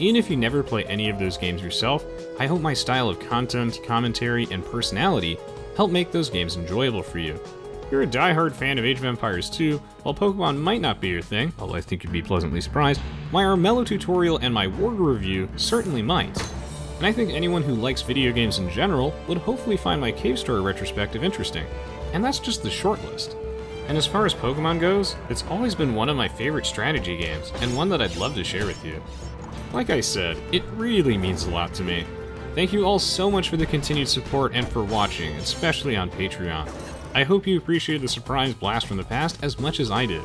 Even if you never play any of those games yourself, I hope my style of content, commentary, and personality help make those games enjoyable for you. If you're a die-hard fan of Age of Empires 2, while Pokemon might not be your thing, although I think you'd be pleasantly surprised, my Armello tutorial and my Warg review certainly might. And I think anyone who likes video games in general would hopefully find my Cave Story retrospective interesting. And that's just the short list. And as far as Pokemon goes, it's always been one of my favorite strategy games, and one that I'd love to share with you. Like I said, it really means a lot to me. Thank you all so much for the continued support and for watching, especially on Patreon. I hope you appreciated the surprise blast from the past as much as I did.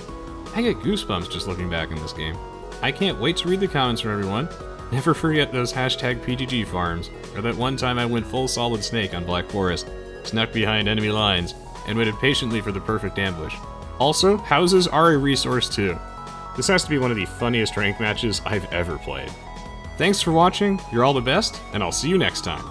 I get goosebumps just looking back in this game. I can't wait to read the comments from everyone. Never forget those hashtag PGG farms, or that one time I went full Solid Snake on Black Forest, snuck behind enemy lines, and waited patiently for the perfect ambush. Also, houses are a resource too. This has to be one of the funniest ranked matches I've ever played. Thanks for watching, you're all the best, and I'll see you next time.